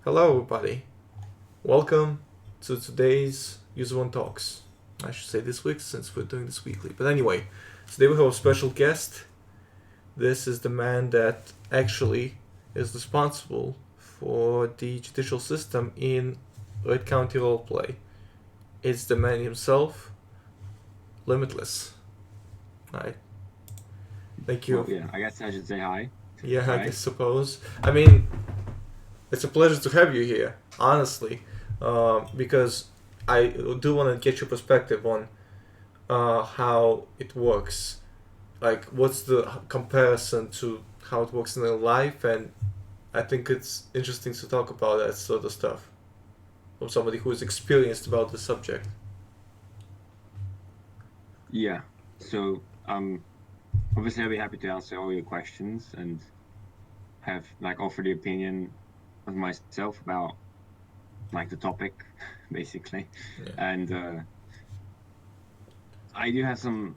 Hello, everybody. Welcome to today's Userone Talks. I should say this week since we're doing this weekly. But anyway, today we have a special guest. This is the man that actually is responsible for the judicial system in Red County Roleplay. It's the man himself, Limitless. Hi. Thank you. Well, yeah, I guess I should say hi. Yeah, I Right. suppose. I mean, it's a pleasure to have you here, honestly, because I do want to get your perspective on how it works. Like, what's the comparison to how it works in real life? And I think it's interesting to talk about that sort of stuff from somebody who is experienced about the subject. Yeah. So, obviously, I'll be happy to answer all your questions and have offer the opinion of myself about the topic, basically. Yeah. And I do have some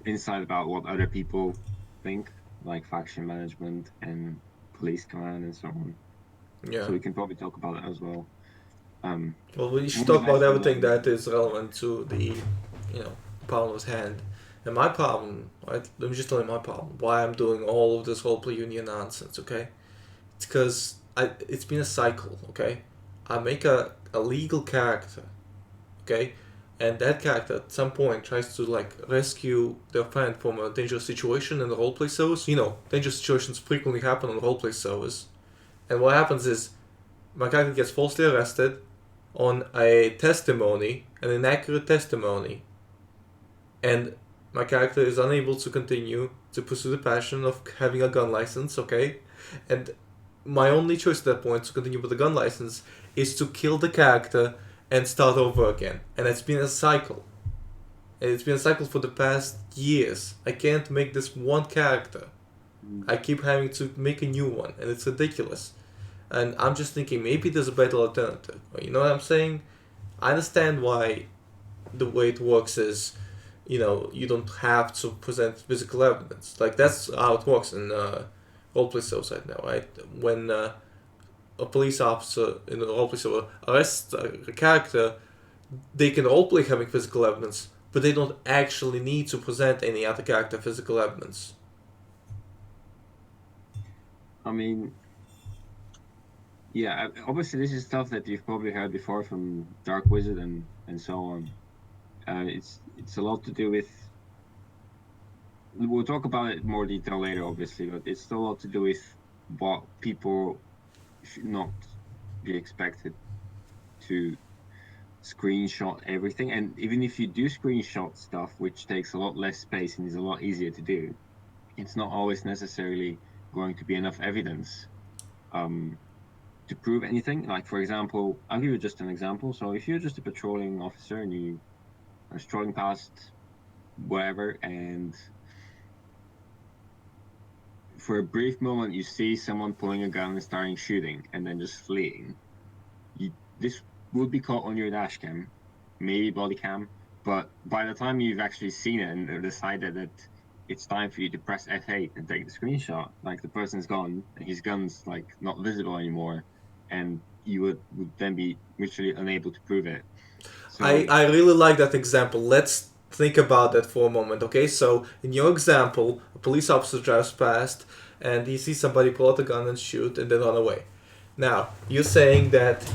insight about what other people think, like faction management and police command and so on. Yeah. So we can probably talk about that as well. Well, we should One talk about lesson everything learned. that is relevant to the, problem at hand. And my problem, right? Let me just tell you my problem. Why I'm doing all of this roleplay union nonsense, okay? It's because it's been a cycle, okay? I make a legal character, okay? And that character at some point tries to like rescue their friend from a dangerous situation in the roleplay servers. Dangerous situations frequently happen on roleplay servers. And what happens is my character gets falsely arrested on a testimony, an inaccurate testimony, and my character is unable to continue to pursue the passion of having a gun license, okay? And my only choice at that point to continue with the gun license is to kill the character and start over again. And it's been a cycle. And it's been a cycle for the past years. I can't make this one character. I keep having to make a new one, and it's ridiculous. And I'm just thinking maybe there's a better alternative. You know what I'm saying? I understand why the way it works is, you don't have to present physical evidence. Like, that's how it works in roleplay shows right now, right? When a police officer in a roleplay show arrests a character, they can roleplay having physical evidence, but they don't actually need to present any other character physical evidence. I mean, yeah, obviously this is stuff that you've probably heard before from Dark Wizard and so on. It's a lot to do with. We'll talk about it in more detail later, obviously, but it's still a lot to do with what people should not be expected to screenshot everything. And even if you do screenshot stuff, which takes a lot less space and is a lot easier to do, it's not always necessarily going to be enough evidence to prove anything. Like, for example, I'll give you just an example. So if you're just a patrolling officer and you are strolling past wherever, and for a brief moment you see someone pulling a gun and starting shooting and then just fleeing, this would be caught on your dash cam, maybe body cam, but by the time you've actually seen it and decided that it's time for you to press F8 and take the screenshot, like, the person's gone and his gun's like not visible anymore, and you would then be literally unable to prove it. So I really like that example. Let's think about that for a moment, okay? So, in your example, a police officer drives past and he sees somebody pull out a gun and shoot and then run away. Now, you're saying that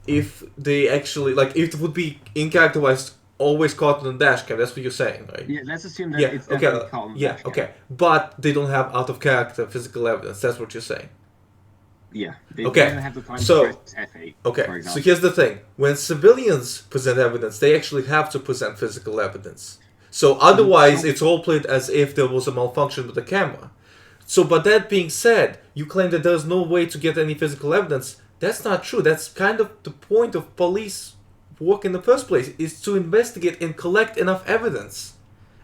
if they actually, like, if it would be in character wise always caught on the dash cam, that's what you're saying, right? yeah, let's assume that Yeah, it's okay, definitely caught on the yeah, dash cam. okay. But they don't have out of character physical evidence, that's what you're saying. Yeah, they Okay, don't have the time so- to press F8. Okay, for so example. here's the thing. When civilians present evidence, they actually have to present physical evidence. So otherwise, it's all played as if there was a malfunction with the camera. So, but that being said, you claim that there's no way to get any physical evidence. That's not true. That's kind of the point of police work in the first place, is to investigate and collect enough evidence.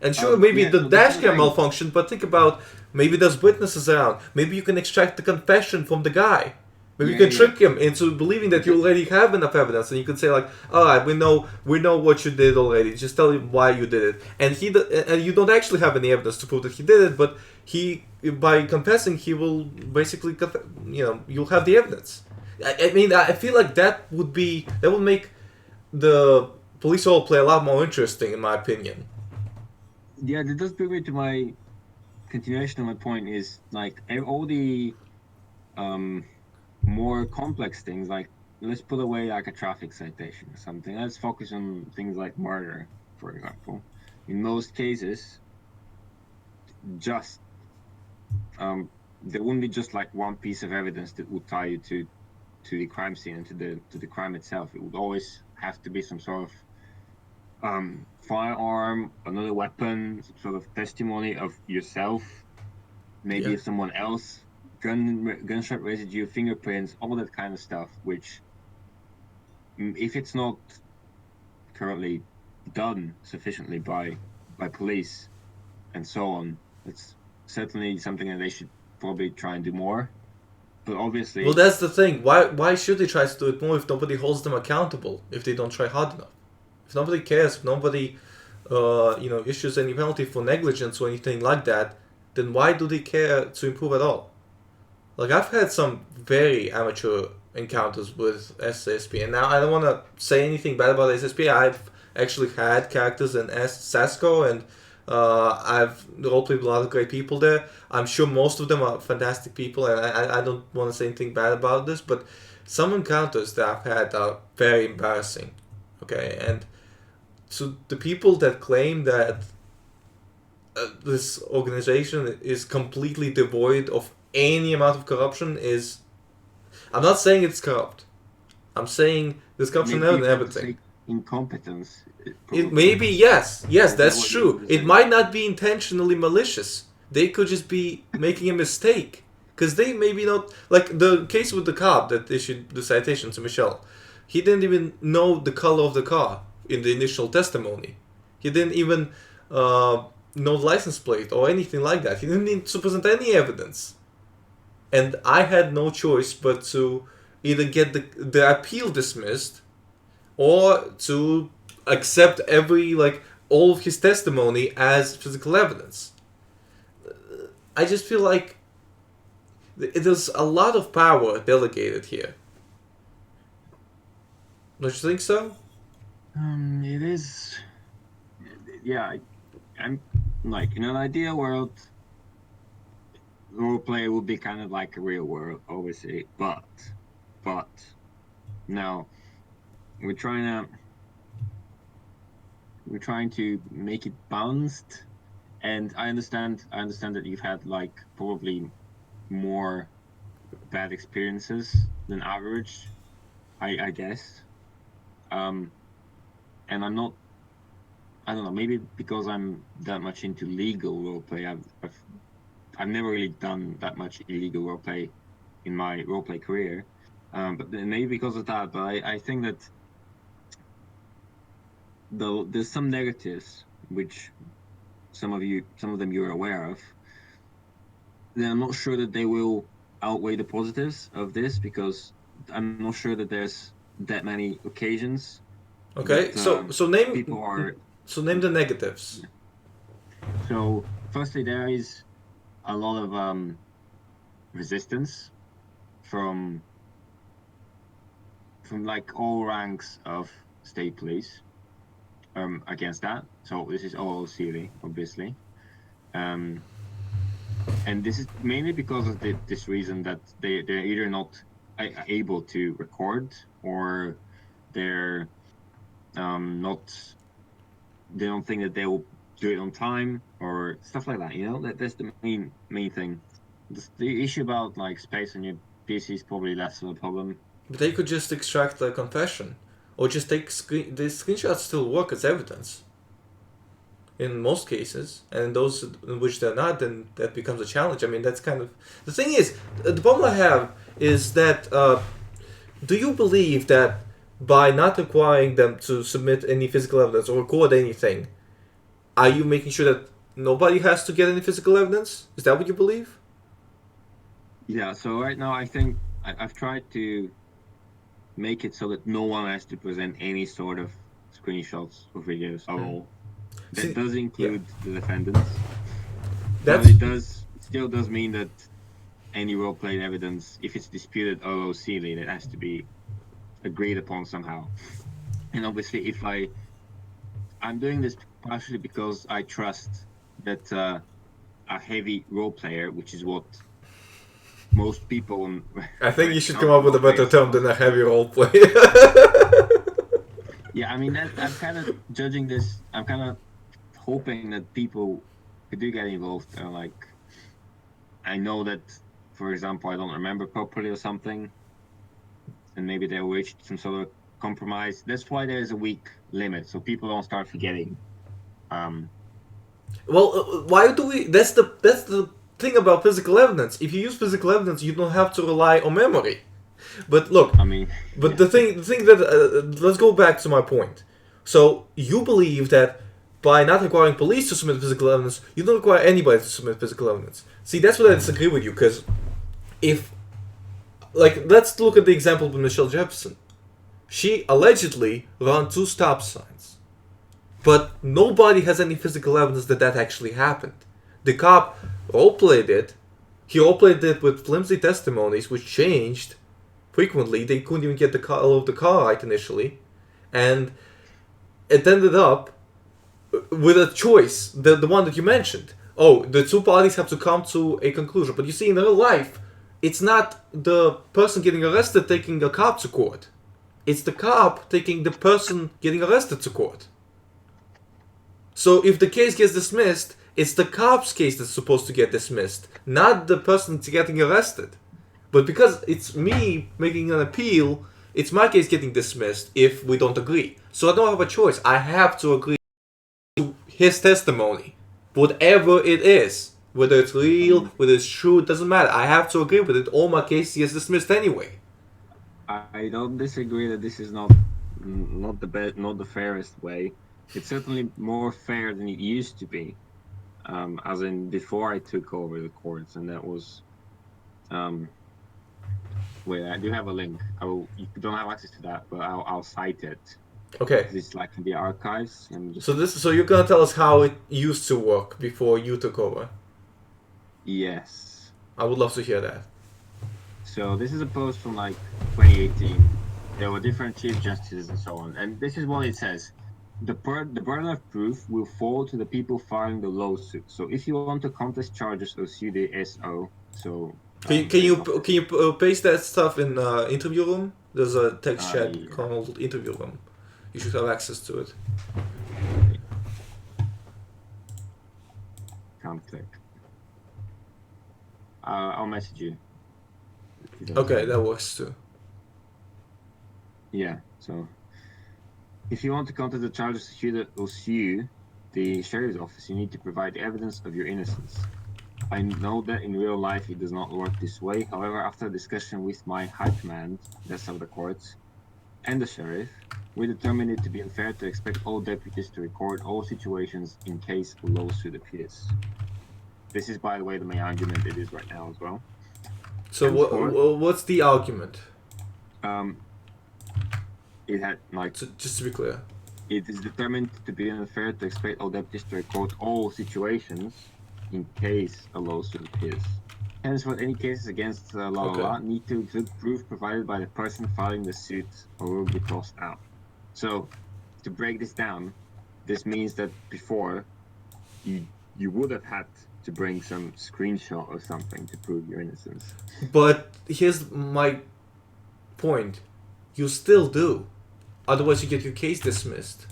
And sure, maybe yeah, the so that's dash the cam thing. malfunctioned, but think about maybe there's witnesses around. Maybe you can extract the confession from the guy. Maybe you Yeah, can yeah. trick him into believing that you already have enough evidence, and you can say like, "All right, we know what you did already. Just tell him why you did it." And and you don't actually have any evidence to prove that he did it, but by confessing, he will basically, you'll have the evidence. I mean, I feel like that would make the police roleplay a lot more interesting, in my opinion. Yeah, that does bring me to my continuation of my point. Is like all the um more complex things, like let's put away like a traffic citation or something. Let's focus on things like murder, for example. In most cases, just there wouldn't be just like one piece of evidence that would tie you to the crime scene and to the crime itself. It would always have to be some sort of firearm, another weapon, some sort of testimony of yourself, maybe Yeah. of someone else, gunshot residue, fingerprints, all that kind of stuff. Which, if it's not currently done sufficiently by police and so on, it's certainly something that they should probably try and do more. But Well, obviously, that's the thing. Why should they try to do it more if nobody holds them accountable? If they don't try hard enough? If nobody cares, if nobody, issues any penalty for negligence or anything like that, then why do they care to improve at all? Like, I've had some very amateur encounters with SSP, and now I don't want to say anything bad about SSP. I've actually had characters in Sasco, and I've roleplayed with a lot of great people there. I'm sure most of them are fantastic people, and I don't want to say anything bad about this, but some encounters that I've had are very embarrassing. Okay, and so the people that claim that this organization is completely devoid of any amount of corruption is. I'm not saying it's corrupt. I'm saying there's corruption maybe in you want to everything. say incompetence, It probably. maybe yes, Is that that's what you want true. to It say? might not be intentionally malicious. They could just be making a mistake because they maybe not like the case with the cop that issued the citation to Michelle. He didn't even know the color of the car in the initial testimony. He didn't even know the license plate or anything like that. He didn't need to present any evidence, and I had no choice but to either get the appeal dismissed or to accept all of his testimony as physical evidence. I just feel like there's a lot of power delegated here. Don't you think so? It is. Yeah, I'm like in an ideal world, roleplay would be kind of like a real world, obviously. But no, we're trying to we're trying to make it balanced. And I understand that you've had like probably more bad experiences than average. I guess. Um, and I'm not. I don't know. Maybe because I'm that much into legal roleplay, I've never really done that much illegal roleplay in my roleplay career. But then maybe because of that, but I think that though there's some negatives which some of them you're aware of, then I'm not sure that they will outweigh the positives of this, because I'm not sure that there's that many occasions Okay, that so people are. name the negatives. So firstly, there is a lot of resistance from like all ranks of state police against that. So this is all silly, obviously. Um, and this is mainly because of this reason that they're either not able to record, or they're not, they don't think that they will do it on time or stuff like that. That's the main thing. The issue about like space on your PC is probably less of a problem. But they could just extract the confession, or just take the screenshots still work as evidence in most cases, and in those in which they're not, then that becomes a challenge. I mean, that's kind of the thing is the problem I have is that do you believe that by not requiring them to submit any physical evidence or record anything, are you making sure that nobody has to get any physical evidence? Is that what you believe? Yeah. So right now, I think I've tried to make it so that no one has to present any sort of screenshots or videos at all. That See, does yeah, include the defendants, but that's it still does mean that any role-playing evidence, if it's disputed OOCly, it has to be agreed upon somehow. And obviously, if I'm doing this partially because I trust that a heavy role player, which is what most people. I think you should come up with a better term than a heavy role play. Yeah, I mean, I'm kind of judging this. I'm kind of hoping that people who do get involved are like, I know that, for example, I don't remember properly or something, and maybe they reached some sort of compromise. That's why there's a week limit, so people don't start forgetting. Well, why do we? That's the thing about physical evidence. If you use physical evidence, you don't have to rely on memory. But look, I mean, but yeah. the thing that let's go back to my point. So you believe that by not requiring police to submit physical evidence, you don't require anybody to submit physical evidence. See, that's what I disagree with you, because if, like, let's look at the example with Michelle Jefferson. She allegedly ran 2 stop signs, but nobody has any physical evidence that that actually happened. The cop roleplayed it. He roleplayed it with flimsy testimonies, which changed frequently. They couldn't even get the color of the car right initially, and it ended up with a choice, the one that you mentioned. Oh, the 2 parties have to come to a conclusion. But you see, in real life, it's not the person getting arrested taking the cop to court. It's the cop taking the person getting arrested to court. So if the case gets dismissed, it's the cop's case that's supposed to get dismissed, not the person getting arrested. But because it's me making an appeal, it's my case getting dismissed if we don't agree. So I don't have a choice. I have to agree to his testimony, whatever it is. Whether it's real, whether it's true, it doesn't matter. I have to agree with it, or my case gets dismissed anyway. I don't disagree that this is not the fairest way. It's certainly more fair than it used to be, as in before I took over the courts, and that was. Wait, I do have a link. You don't have access to that, but I'll cite it. Okay. It's like in the archives. So you're gonna tell us how it used to work before you took over? Yes. I would love to hear that. So this is a post from like 2018. There were different chief justices and so on, and this is what it says: the burden of proof will fall to the people filing the lawsuit. So if you want to contest charges or sue the SO, so. Can you paste that stuff in interview room? There's a text chat called interview room. You should have access to it. Can't click. I'll message you. Okay, that works too. Yeah. So, if you want to contest the charges or sue the sheriff's office, you need to provide evidence of your innocence. I know that in real life it does not work this way. However, after discussion with my high command, that's of the courts, and the sheriff, we determined it to be unfair to expect all deputies to record all situations in case a lawsuit appears. This is, by the way, the main argument it is right now as well. So what's the argument? It had like. So just to be clear. It is determined to be unfair to expect all deputies to record all situations in case a lawsuit appears. Henceforth, any cases against need to include proof provided by the person filing the suit or will be tossed out. So, to break this down, this means that before, you would have had to bring some screenshot or something to prove your innocence. But here's my point. You still do. Otherwise you get your case dismissed.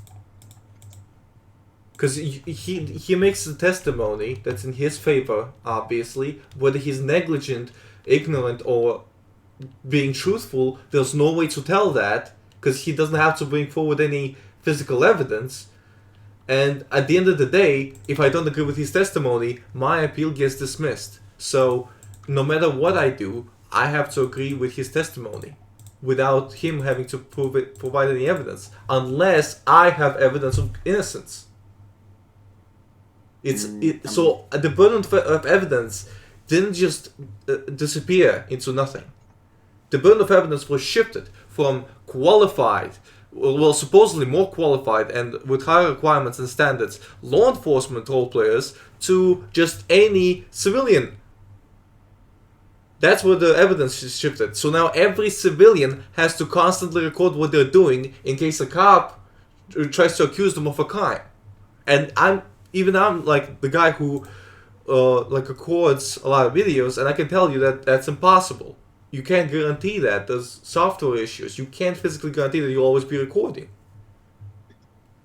Because he makes a testimony that's in his favor, obviously. Whether he's negligent, ignorant, or being truthful, there's no way to tell that. Because he doesn't have to bring forward any physical evidence. And at the end of the day, if I don't agree with his testimony, my appeal gets dismissed. So, no matter what I do, I have to agree with his testimony. Without him having to provide any evidence. Unless I have evidence of innocence. So the burden of evidence didn't just disappear into nothing. The burden of evidence was shifted from qualified, well, supposedly more qualified and with higher requirements and standards, law enforcement role players to just any civilian That's where the evidence is shifted. So now every civilian has to constantly record what they're doing in case a cop tries to accuse them of a crime. And I'm like the guy who like records a lot of videos, and I can tell you that that's impossible. You can't guarantee that. There's software issues. You can't physically guarantee that you'll always be recording.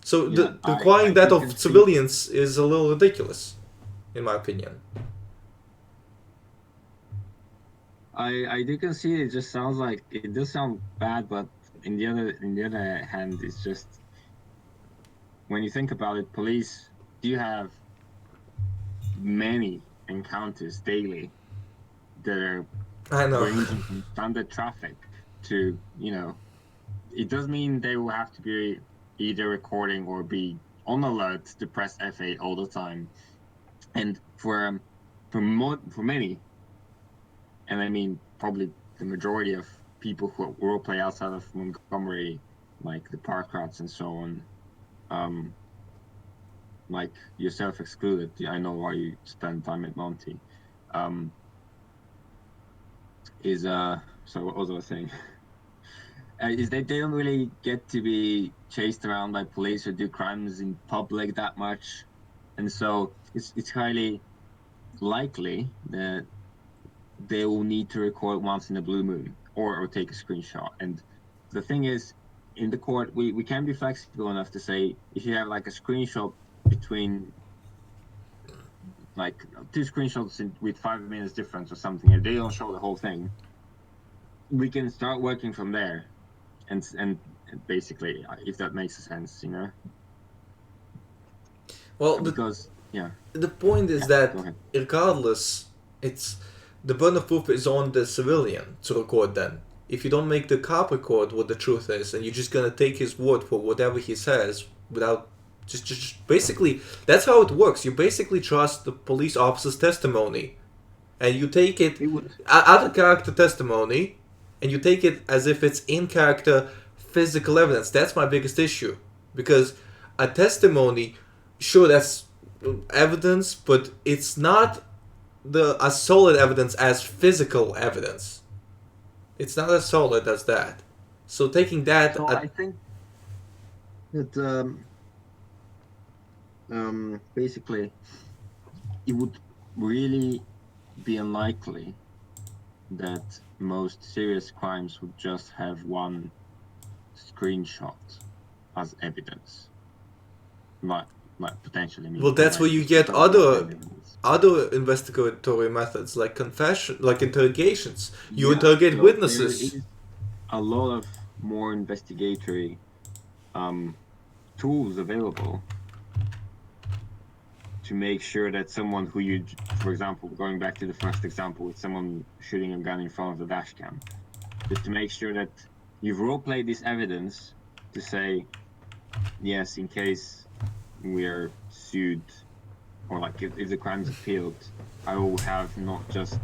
So Yeah, requiring I that do of civilians is a little ridiculous, in my opinion. I do concede it just sounds like it does sound bad, but in the other hand, it's just when you think about it, police do have many encounters daily that are I know. ranging from standard traffic to, it does mean they will have to be either recording or be on alert to press F8 all the time. And for many, and I mean probably the majority of people who role play outside of Montgomery, like the park rats and so on, like yourself excluded, I know why you spend time at Monty, is so what was I saying? Is they don't really get to be chased around by police or do crimes in public that much, and so it's highly likely that they will need to record once in a blue moon or take a screenshot. And the thing is, in the court, we can be flexible enough to say if you have like a screenshot between like two screenshots with 5 minutes difference or something, and they don't show the whole thing, we can start working from there. And basically, if that makes sense, Well, because the point is that regardless, it's the burden of proof is on the civilian to record. Then, if you don't make the cop record what the truth is, and you're just gonna take his word for whatever he says without just basically, that's how it works. You basically trust the police officer's testimony, and you take it out of character testimony, and you take it as if it's in character physical evidence. That's my biggest issue, because a testimony, sure, that's evidence, but it's not as solid evidence as physical evidence. It's not as solid as that. So taking that, so I think that basically it would really be unlikely that most serious crimes would just have one screenshot as evidence. Like potentially. Well, that's where you get other investigatory methods like confession, like interrogations. You interrogate witnesses. There is a lot of more investigatory tools available to make sure that someone who you, for example, going back to the first example with someone shooting a gun in front of the dash cam, just to make sure that you've role-played this evidence to say, yes, in case we are sued or like if the crime is appealed, I will have not just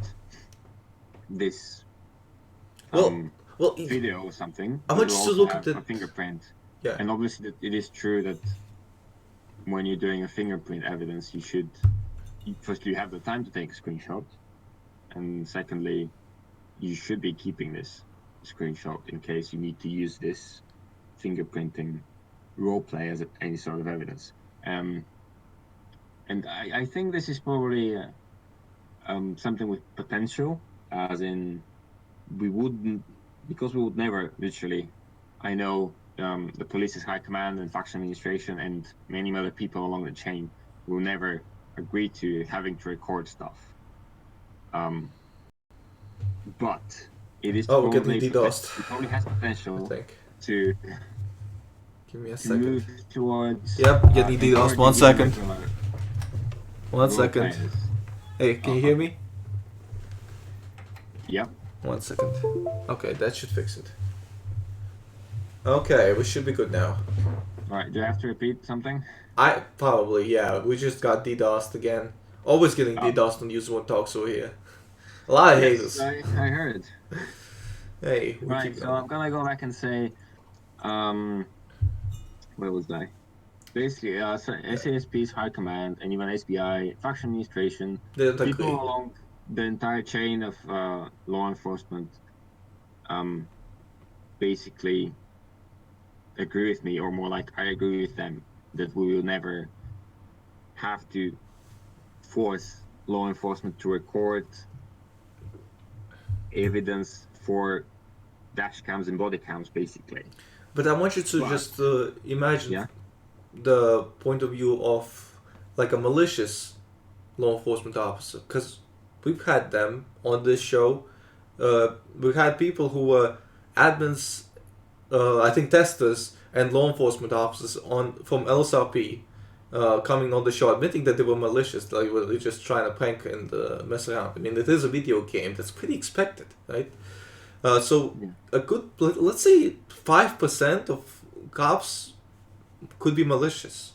this video or something. I want you to look at a fingerprint. Yeah. And obviously it is true that when you're doing a fingerprint evidence, you should firstly you have the time to take a screenshot, and secondly, you should be keeping this screenshot in case you need to use this fingerprinting role play as any sort of evidence. And I think this is probably something with potential, as in we would never literally. I know the police's high command and faction administration and many other people along the chain will never agree to having to record stuff. But it is probably it probably has potential to give me a second. Move towards. Yep, getting DDoS. 1 second. 1 second. Hey, can you hear me? Yep. 1 second. Okay, that should fix it. Okay, we should be good now. Alright, do I have to repeat something? Yeah. We just got DDoSed again. Always getting DDoSed on Userone Talks over here. A lot of haters. I heard. Hey, right, so I'm gonna go back and say, where was I? Basically, SASP's high command and even SBI, faction administration, people along the entire chain of law enforcement basically agree with me, or more like I agree with them, that we will never have to force law enforcement to record evidence for dash cams and body cams, basically. But I want you to just imagine the point of view of like a malicious law enforcement officer, because we've had them on this show. We've had people who were admins, I think testers and law enforcement officers from LSRP coming on the show admitting that they were malicious, like they were just trying to prank and mess around. I mean, it is a video game, that's pretty expected, right? So a good, let's say 5% of cops could be malicious.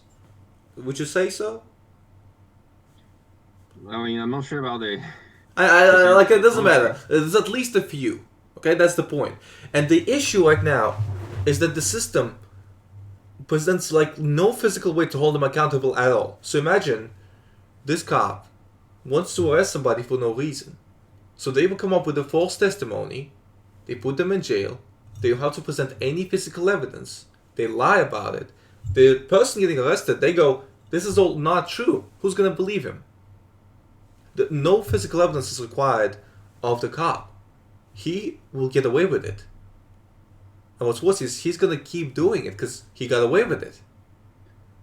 Would you say so? I mean, I'm not sure about the... I like, it doesn't matter. There's at least a few. Okay, that's the point. And the issue right now is that the system presents like no physical way to hold them accountable at all. So imagine this cop wants to arrest somebody for no reason. So they will come up with a false testimony. They put them in jail. They don't have to present any physical evidence. They lie about it. The person getting arrested, they go, this is all not true. Who's going to believe him? No physical evidence is required of the cop. He will get away with it. And what's worse is he's going to keep doing it because he got away with it.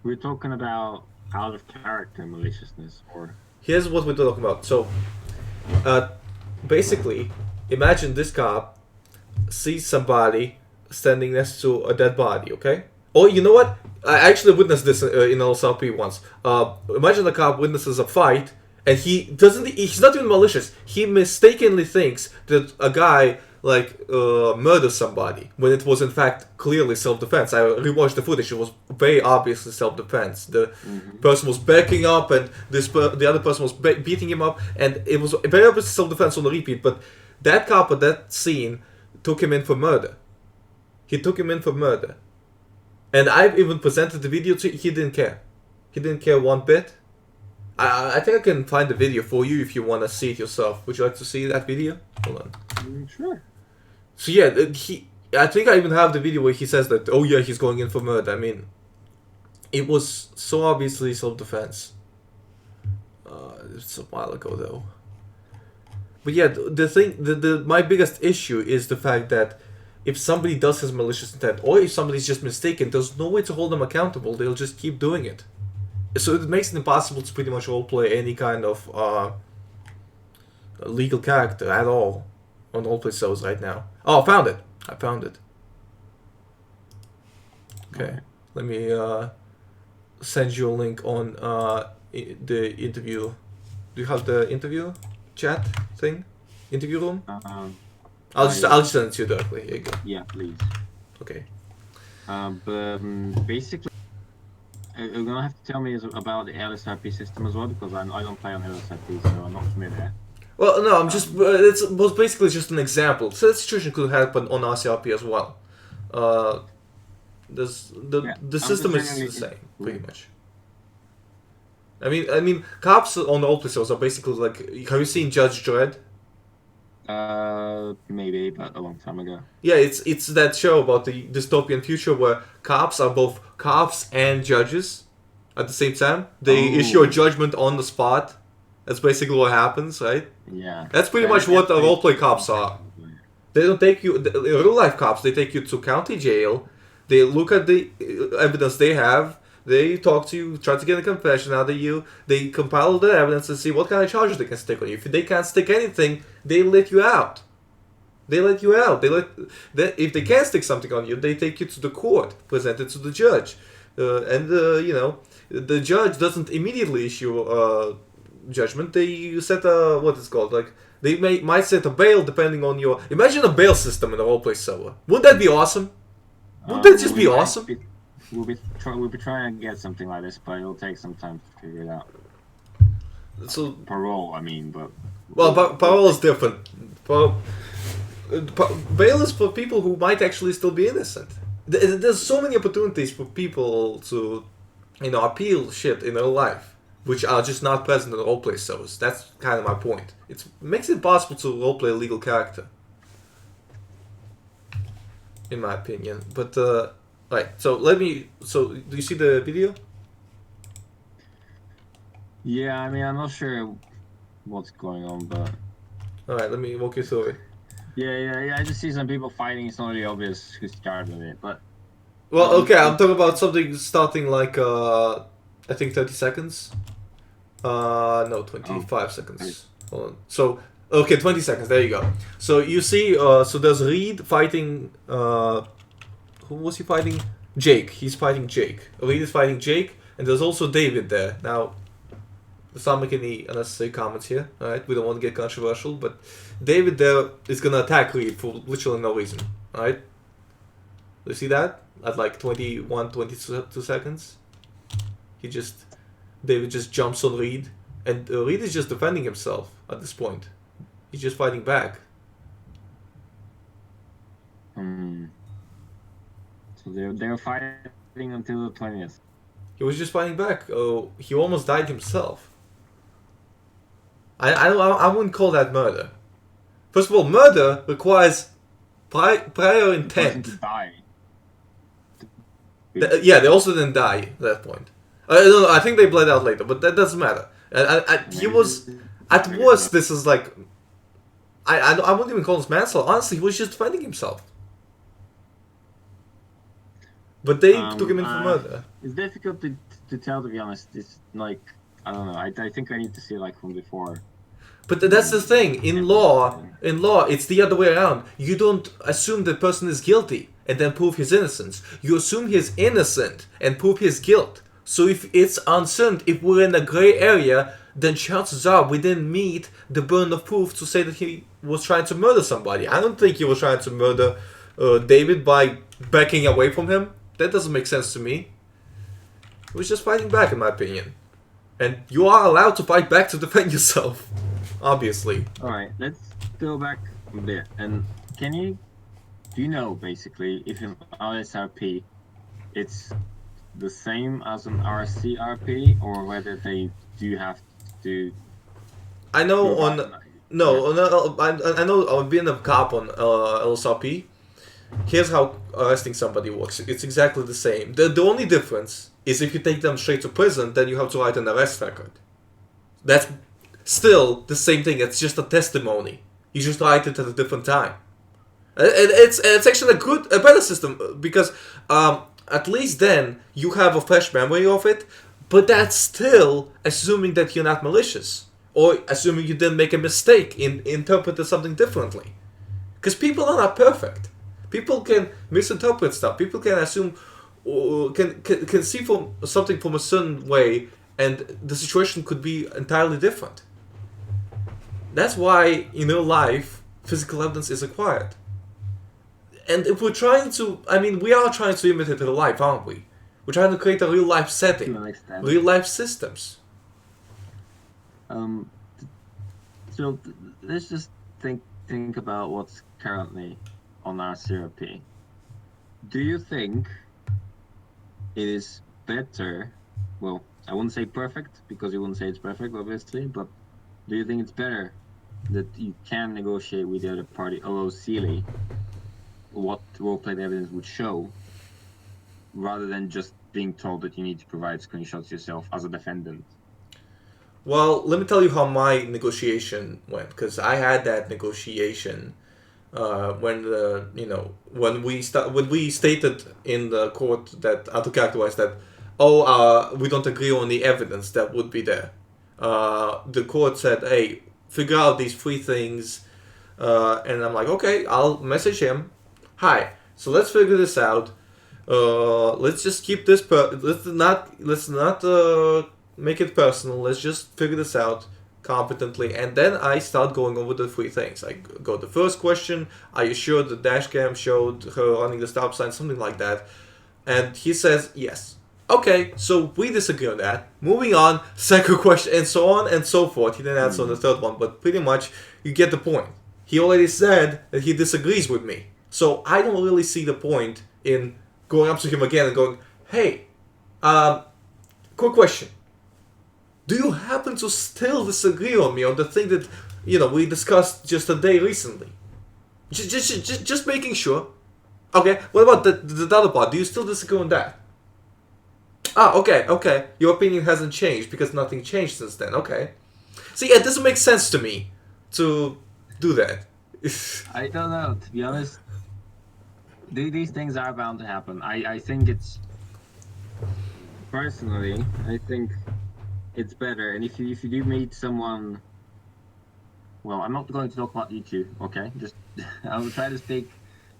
We're talking about out of character maliciousness, or... Here's what we're talking about. So, basically, imagine this cop sees somebody standing next to a dead body, okay? Or you know what? I actually witnessed this in LSRP once. Imagine a cop witnesses a fight, and he's not even malicious. He mistakenly thinks that a guy murdered somebody when it was in fact clearly self-defense. I rewatched the footage. It was very obviously self-defense. The person was backing up, and the other person was beating him up, and it was very obviously self-defense on the repeat. But that cop at that scene took him in for murder. He took him in for murder. And I've even presented the video to him. He didn't care. He didn't care one bit. I think I can find the video for you if you want to see it yourself. Would you like to see that video? Hold on. Sure. So yeah, I think I even have the video where he says that, oh yeah, he's going in for murder. I mean, it was so obviously self-defense. It's a while ago though. But yeah, the thing, my biggest issue is the fact that if somebody does has malicious intent, or if somebody's just mistaken, there's no way to hold them accountable. They'll just keep doing it. So it makes it impossible to pretty much roleplay any kind of legal character at all on roleplay shows right now. Oh, I found it. Okay, let me send you a link on the interview. Do you have the interview chat thing? Interview room? I'll just send it to you directly. Here you go. Yeah, please. Okay. But basically, you're gonna have to tell me about the LSRP system as well, because I don't play on LSRP, so I'm not familiar. Well, no, I'm just. It was basically just an example. So that situation could happen on RCRP as well. The system is the same, pretty much. I mean, cops on the roleplay shows are basically like. Have you seen Judge Dredd? Maybe, but a long time ago. Yeah, it's that show about the dystopian future where cops are both cops and judges at the same time. They issue a judgment on the spot. That's basically what happens, right? Yeah. That's pretty much what the roleplay cops are. They don't take you... real life cops, they take you to county jail. They look at the evidence they have. They talk to you, try to get a confession out of you. They compile the evidence and see what kind of charges they can stick on you. If they can't stick anything, they let you out. If they can't stick something on you, they take you to the court, present it to the judge. The judge doesn't immediately issue judgment. They set what it's called, like they might set a bail depending on your. Imagine a bail system in a roleplay server. Wouldn't that be awesome? Wouldn't that just be awesome? We'll be trying to get something like this, but it'll take some time to figure it out. So parole, I mean, but parole is different. Bail is for people who might actually still be innocent. There's so many opportunities for people to, appeal shit in their life. which are just not present in roleplay servers. That's kind of my point. It makes it possible to roleplay a legal character, in my opinion. But right, so do you see the video? Yeah, I mean, I'm not sure what's going on, but All right, let me walk you through it. yeah. I just see some people fighting. It's not really obvious who started it, but Well, okay, I'm talking about something starting like I think 30 seconds. No, 25 seconds. Hold on. So, okay, 20 seconds. There you go. So you see, so there's Reed fighting. Who was he fighting? Jake. He's fighting Jake. Reed is fighting Jake, and there's also David there. Now, let's not make any unnecessary comments here. All right, we don't want to get controversial, but David there is gonna attack Reed for literally no reason. All right. You see that at like 21, 22 seconds? David just jumps on Reed, and Reed is just defending himself at this point. He's just fighting back. So they're fighting until the 20th. He was just fighting back. Oh, he almost died himself. I wouldn't call that murder. First of all, murder requires prior intent. To die. Yeah, they also didn't die at that point. I don't know, I think they bled out later, but that doesn't matter. He was, at worst, this is like, I wouldn't even call this manslaughter. Honestly, he was just defending himself. But they took him in for murder. It's difficult to tell, to be honest. It's like, I don't know. I think I need to see like from before. But that's the thing. In law, it's the other way around. You don't assume the person is guilty and then prove his innocence. You assume he's innocent and prove his guilt. So if it's uncertain, if we're in a gray area, then chances are we didn't meet the burden of proof to say that he was trying to murder somebody. I don't think he was trying to murder David by backing away from him. That doesn't make sense to me. He was just fighting back, in my opinion. And you are allowed to fight back to defend yourself. Obviously. Alright, let's go back a bit. And do you know, basically, if in RSRP it's the same as an RCRP, or whether they do have to... I know on... I know on being a cop on LSRP, here's how arresting somebody works. It's exactly the same. The only difference is if you take them straight to prison, then you have to write an arrest record. That's still the same thing. It's just a testimony. You just write it at a different time. It's actually a better system because at least then you have a fresh memory of it, but that's still assuming that you're not malicious or assuming you didn't make a mistake in interpreting something differently. Because people are not perfect. People can misinterpret stuff. People can assume, can see something from a certain way, and the situation could be entirely different. That's why in real life, physical evidence is required. And if we're trying to, we are trying to imitate real life, aren't we? We're trying to create a real life setting, real life systems. So let's just think about what's currently on RCRP. Do you think it is better? Well, I wouldn't say perfect because you wouldn't say it's perfect, obviously. But do you think it's better that you can negotiate with the other party, although silly, what role-played evidence would show, rather than just being told that you need to provide screenshots yourself as a defendant? Well, let me tell you how my negotiation went, because I had that negotiation when we stated in the court that to characterize that, we don't agree on the evidence that would be there. The court said, hey, figure out these three things, and I'm like, okay, I'll message him. Hi, so let's figure this out. Let's just keep this. Let's not make it personal. Let's just figure this out competently. And then I start going over the three things. I go the first question: are you sure the dash cam showed her running the stop sign, something like that? And he says yes. Okay, so we disagree on that. Moving on, second question, and so on and so forth. He didn't answer on the third one, but pretty much you get the point. He already said that he disagrees with me. So I don't really see the point in going up to him again and going, hey, quick question. Do you happen to still disagree on me on the thing that, we discussed just a day recently? Just making sure. Okay, what about the other part? Do you still disagree on that? Okay. Your opinion hasn't changed because nothing changed since then. Okay. See, it doesn't make sense to me to do that. I don't know, to be honest. These things are bound to happen. I think it's, personally, I think it's better. And if you do meet someone, well, I'm not going to talk about you two, okay? Just I will try to speak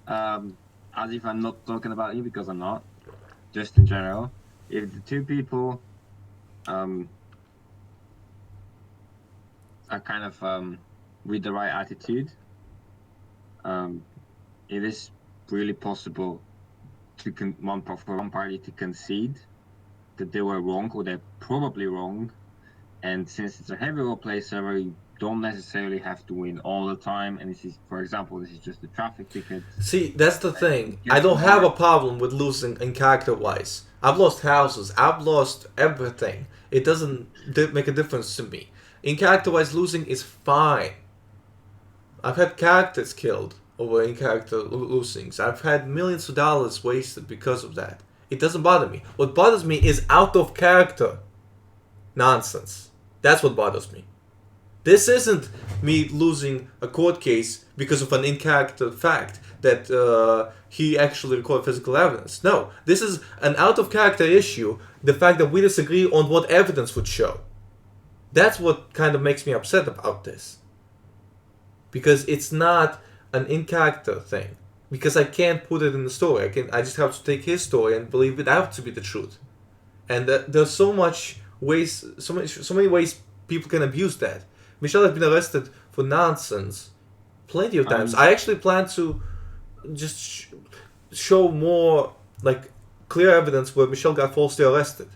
as if I'm not talking about you, because I'm not. Just in general, if the two people are kind of with the right attitude, it is really possible to for one party to concede that they were wrong, or they're probably wrong. And since it's a heavy roleplay server, you don't necessarily have to win all the time. And this is, for example, this is just a traffic ticket. See, that's the thing. I don't have a problem with losing in character-wise. I've lost houses. I've lost everything. It doesn't make a difference to me. In character-wise, losing is fine. I've had characters killed over in character losings. I've had millions of dollars wasted because of that. It doesn't bother me. What bothers me is out of character nonsense. That's what bothers me. This isn't me losing a court case because of an in-character fact that he actually recorded physical evidence. No, this is an out-of-character issue, the fact that we disagree on what evidence would show. That's what kind of makes me upset about this. Because it's not an in-character thing. Because I can't put it in the story. I just have to take his story and believe it out to be the truth. And there's so many ways people can abuse that. Michelle has been arrested for nonsense plenty of times. I actually plan to just show more clear evidence where Michelle got falsely arrested.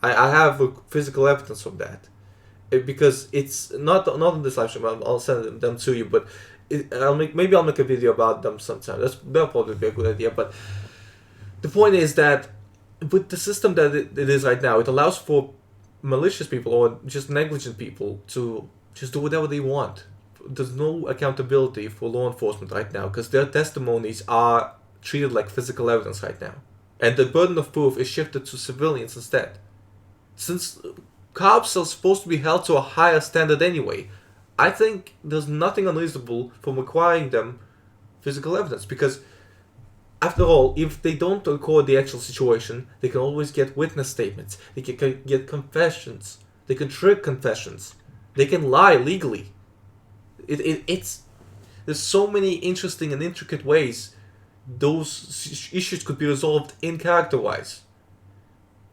I have physical evidence of that. Because it's not in this live stream. I'll send them to you, but I'll make a video about them sometime. That'll probably be a good idea. But the point is that with the system that it is right now, it allows for malicious people or just negligent people to just do whatever they want. There's no accountability for law enforcement right now because their testimonies are treated like physical evidence right now. And the burden of proof is shifted to civilians instead. Since cops are supposed to be held to a higher standard anyway, I think there's nothing unreasonable from requiring them physical evidence because after all, if they don't record the actual situation, they can always get witness statements. They can get confessions. They can trick confessions. They can lie legally. There's so many interesting and intricate ways those issues could be resolved in character-wise.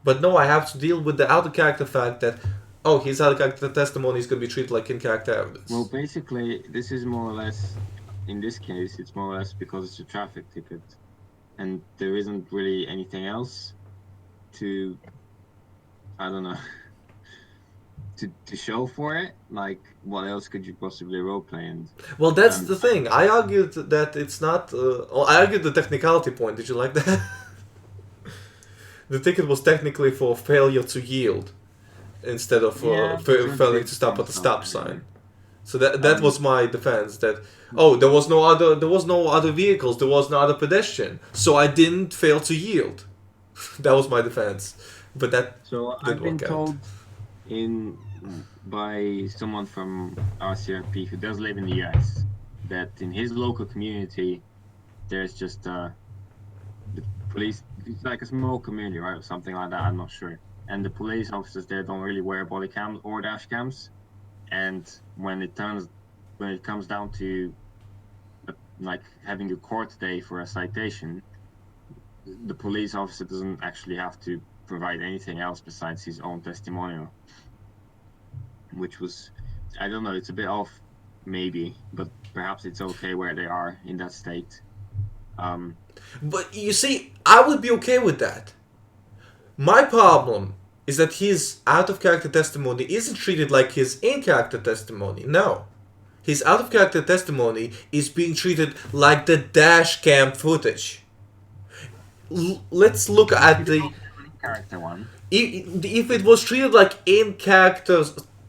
But no, I have to deal with the out-of-character fact that, his out-of-character testimony is going to be treated like in-character evidence. Well, basically, this is more or less, in this case, it's more or less because it's a traffic ticket. And there isn't really anything else to, I don't know, to show for it. Like, what else could you possibly roleplay? And well, that's the thing. I argued that it's not. I argued the technicality point. Did you like that? The ticket was technically for failure to yield, instead of failing to stop at the stop sign. So that was my defense. That there was no other vehicles, there was no other pedestrian, so I didn't fail to yield. That was my defense, but that so didn't I've been work told out. by someone from RCRP who does live in the US that in his local community there's just the police. It's like a small community, right, or something like that. I'm not sure. And the police officers there don't really wear body cams or dash cams. And when it comes down to like having a court day for a citation, the police officer doesn't actually have to provide anything else besides his own testimonial, which was, I don't know, it's a bit off maybe, but perhaps it's okay where they are in that state. But you see, I would be okay with that. My problem is that his out-of-character testimony isn't treated like his in-character testimony. No. His out-of-character testimony is being treated like the dash cam footage. Let's look at the... character one. If it was treated like in-character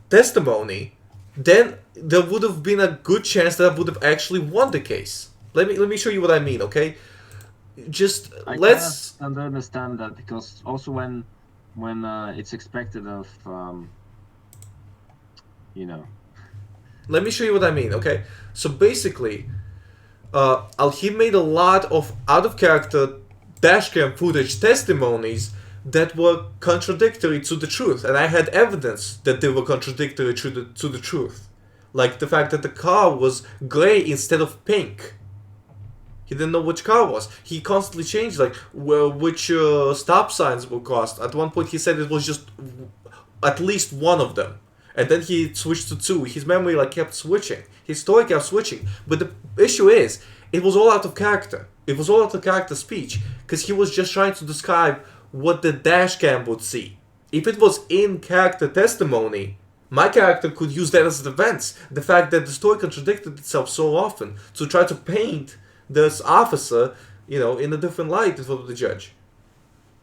testimony, then there would have been a good chance that I would have actually won the case. Let me show you what I mean, okay? Just let's. I kind of understand that, because also when it's expected of Let me show you what I mean, okay? So basically, he made a lot of out-of-character dashcam footage testimonies that were contradictory to the truth, and I had evidence that they were contradictory to the truth. Like the fact that the car was gray instead of pink. He didn't know which car it was. He constantly changed, like, which stop signs were crossed. At one point he said it was just at least one of them. And then he switched to two. His memory kept switching. His story kept switching. But the issue is, it was all out of character. It was all out of character speech. Because he was just trying to describe what the dashcam would see. If it was in character testimony, my character could use that as a defense. The fact that the story contradicted itself so often to try to paint this officer, in a different light in front of the judge.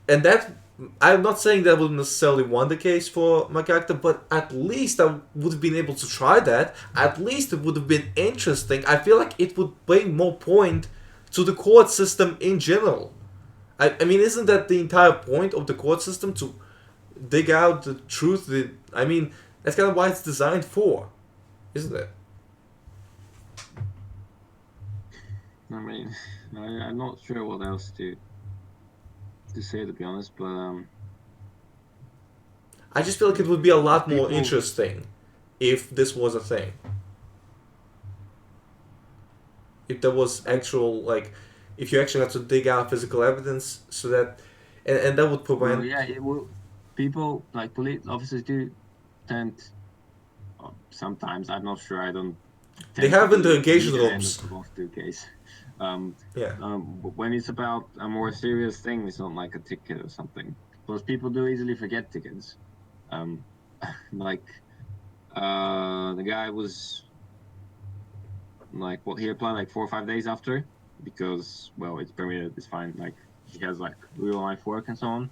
And that, I'm not saying that would necessarily won the case for my character, but at least I would have been able to try that. At least it would have been interesting. I feel like it would bring more point to the court system in general. I mean, isn't that the entire point of the court system, to dig out the truth? That's kind of why it's designed for, isn't it? I mean, I'm not sure what else to say, to be honest, but I just feel like it would be a lot more interesting if this was a thing. If there was actual, if you actually had to dig out physical evidence, so that, and that would prevent. Well, yeah, it will. People, police officers do tend, sometimes, I'm not sure, I don't. They have interrogation rooms. When it's about a more serious thing, it's not like a ticket or something. Because people do easily forget tickets. The guy was he applied 4 or 5 days after, because it's permitted, it's fine. He has real life work and so on.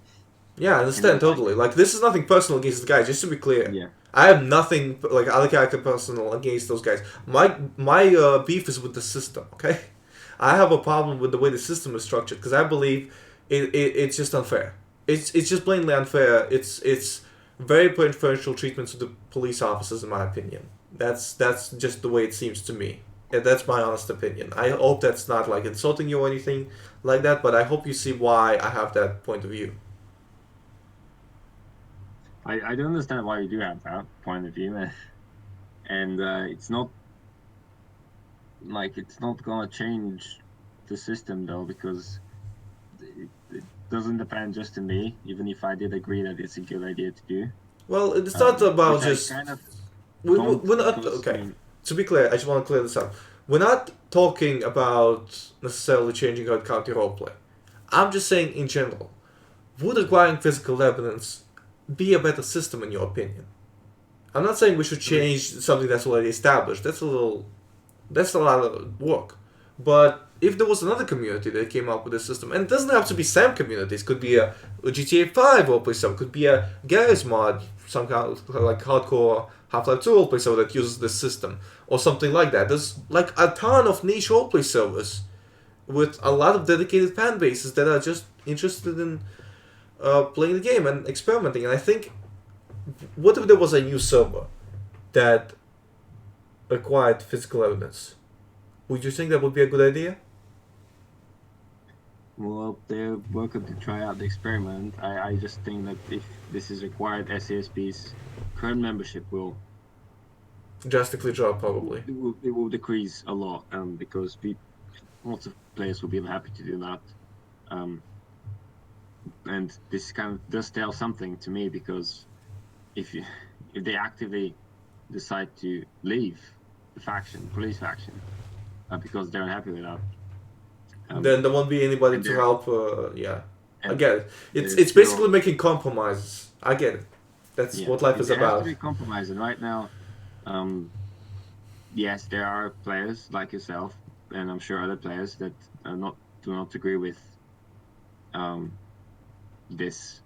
Yeah, I understand totally. This is nothing personal against the guy. Just to be clear. Yeah. I have nothing other character personal against those guys. My beef is with the system. Okay, I have a problem with the way the system is structured, because I believe it's just unfair. It's just blatantly unfair. It's very preferential treatment to the police officers, in my opinion. That's just the way it seems to me. And that's my honest opinion. I hope that's not insulting you or anything like that, but I hope you see why I have that point of view. I don't understand why you do have that point of view, and it's not gonna change the system though, because it doesn't depend just on me, even if I did agree that it's a good idea to do. Well, it's not about just. We're not okay. To be clear, I just want to clear this up. We're not talking about necessarily changing how county roleplay. I'm just saying in general, would acquiring physical evidence be a better system in your opinion? I'm not saying we should change something that's already established. That's a lot of work. But if there was another community that came up with a system, and it doesn't have to be SAM communities, could be a GTA 5 roleplay server, could be a Garry's mod, some kind of hardcore Half-Life 2 roleplay server that uses this system, or something like that. There's a ton of niche roleplay servers with a lot of dedicated fan bases that are just interested in playing the game and experimenting. And I think, what if there was a new server that required physical evidence? Would you think that would be a good idea? Well, they're welcome to try out the experiment. I just think that if this is required, SCSP's current membership will drastically drop, probably. It will decrease a lot, because lots of players will be happy to do that. And this kind of does tell something to me, because if they actively decide to leave the police faction, because they're unhappy with that, then there won't be anybody to help. I get it. It's basically making compromises. I get it. That's what life is about. There has to be compromise, and right now, yes, there are players like yourself, and I'm sure other players that do not agree with this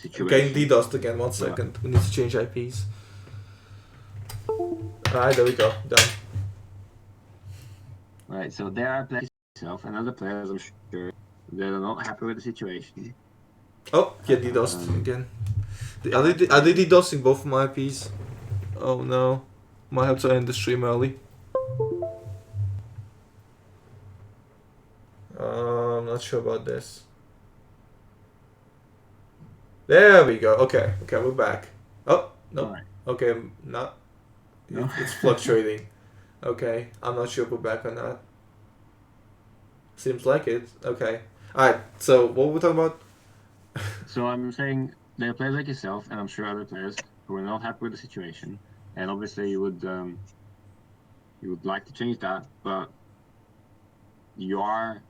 situation. Getting DDoSed again. 1 second. We need to change IPs. Alright, there we go. Done. Right, so there are players yourself and other players, I'm sure, they're not happy with the situation. Oh, yeah, DDoSed again. Are they DDoSing both of my IPs? Oh no. Might have to end the stream early. I'm not sure about this. There we go. Okay, we're back. Oh, no. Right. Okay, not. No. It's fluctuating. Okay, I'm not sure if we're back or not. Seems like it. Okay. Alright, so what were we talking about? So I'm saying there are players like yourself, and I'm sure other players who are not happy with the situation, and obviously you would like to change that, but you are,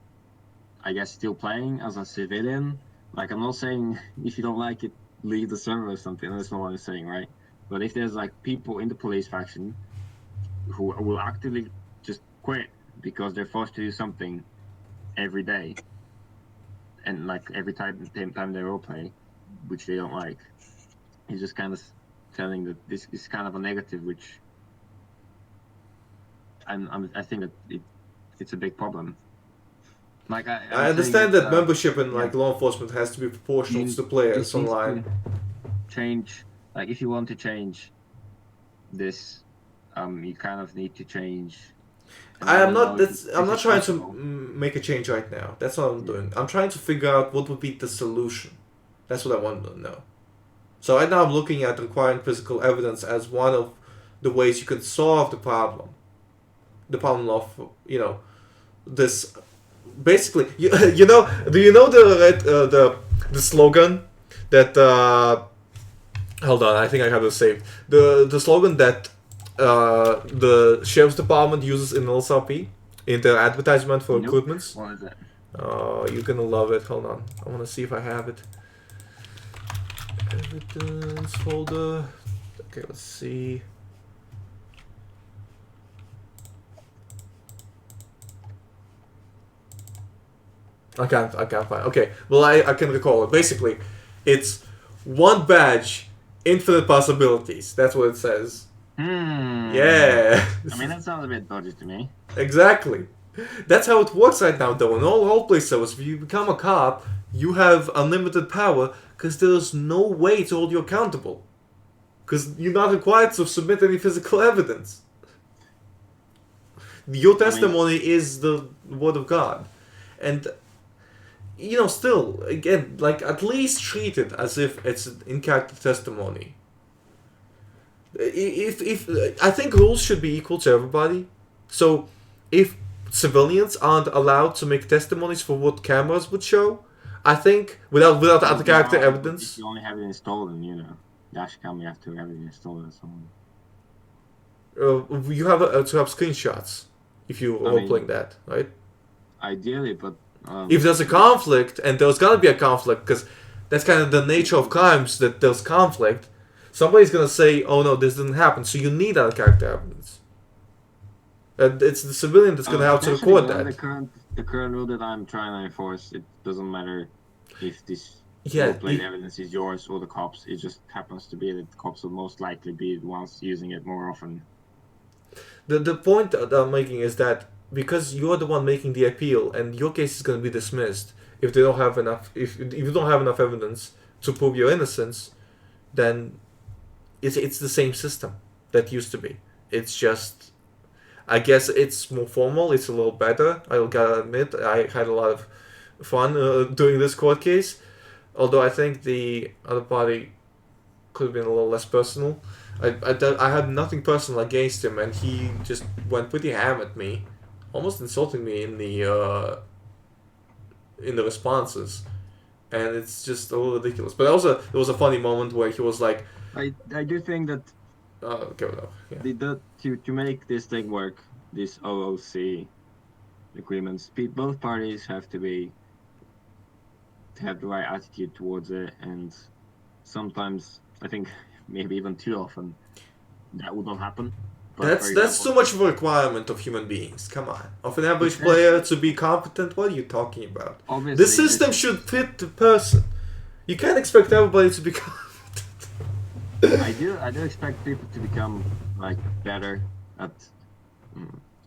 I guess, still playing as a civilian. Like, I'm not saying if you don't like it, leave the server or something. That's not what I'm saying, right? But if there's like people in the police faction who will actively just quit because they're forced to do something every day, and like every time they roleplay, which they don't like, he's just kind of telling that this is kind of a negative, which I think that it's a big problem. Like I understand that membership in like law enforcement has to be proportional to the players online. Change, like if you want to change this, you kind of need to change. I'm not trying to make a change right now. That's what I'm doing. I'm trying to figure out what would be the solution. That's what I want to know. So right now I'm looking at requiring physical evidence as one of the ways you can solve the problem. The problem of, this. Basically, do you know the slogan that hold on, I think I have it saved. The slogan that the sheriff's department uses in LSRP in their advertisement for recruitments. What is it? Oh, you're gonna love it. Hold on, I want to see if I have it. Evidence folder. Okay, let's see. I can't find. Okay, well I can recall it. Basically, it's one badge, infinite possibilities. That's what it says. Yeah. I mean, that sounds a bit dodgy to me. Exactly. That's how it works right now, though. In all roleplay servers, if you become a cop, you have unlimited power because there's no way to hold you accountable. Because you're not required to submit any physical evidence. Your testimony is the word of God. And still, again, like, at least treat it as if it's an in-character testimony. If I think rules should be equal to everybody. So, if civilians aren't allowed to make testimonies for what cameras would show, I think without other character evidence. If you only have it installed, and dash cam, you have to have it installed or something. You have to have screenshots if you are playing that, right? Ideally, but. If there's a conflict, and there's gonna be a conflict, because that's kind of the nature of crimes, that there's conflict, somebody's gonna say, oh no, this didn't happen, so you need other character evidence. And it's the civilian that's gonna have to record that. The current rule that I'm trying to enforce, it doesn't matter if this played evidence is yours or the cops, it just happens to be that the cops will most likely be the ones using it more often. The point that I'm making is that because you're the one making the appeal, and your case is going to be dismissed if they don't have enough. If you don't have enough evidence to prove your innocence, then it's the same system that used to be. It's just, I guess it's more formal. It's a little better. I gotta admit, I had a lot of fun doing this court case. Although I think the other party could have been a little less personal. I had nothing personal against him, and he just went pretty ham at me. Almost insulting me in the responses, and it's just a little ridiculous. But also, there was a funny moment where he was like, "I do think that to make this thing work, this OOC agreements, both parties have to have the right attitude towards it, and sometimes I think maybe even too often that would not happen." That's too much of a requirement of human beings. Come on. Of an average player to be competent, what are you talking about? Obviously, the system should fit the person. You can't expect everybody to become. I do expect people to become like better at.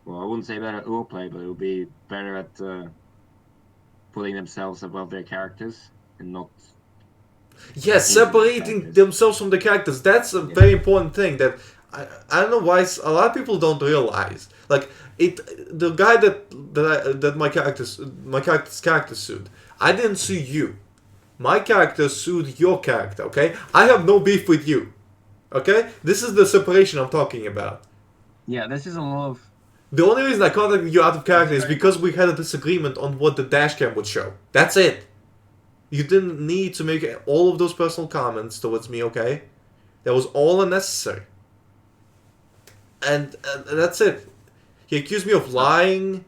Well, I wouldn't say better at roleplay, but it will be better at putting themselves above their characters and not. Yes, separating themselves from the characters. That's a very important thing that I don't know why a lot of people don't realize. Like the guy that my character's character sued. I didn't sue you. My character sued your character. Okay, I have no beef with you. Okay, this is the separation I'm talking about. Yeah, this is a lot of. The only reason I contacted you out of character is because we had a disagreement on what the dashcam would show. That's it. You didn't need to make all of those personal comments towards me, okay? That was all unnecessary. And that's it. He accused me of lying.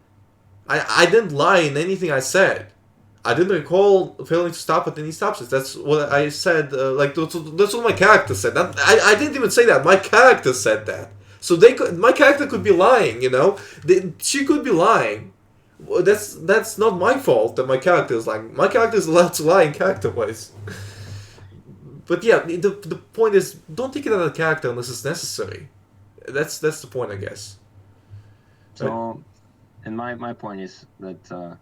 I didn't lie in anything I said. I didn't recall failing to stop at any stop signs. That's what I said. That's what my character said. I didn't even say that. My character said that. So my character could be lying, you know? She could be lying. That's not my fault that my character is lying. My character is allowed to lie in character-wise. But yeah, the point is, don't take it out of character unless it's necessary. That's the point, I guess. So, and my point is that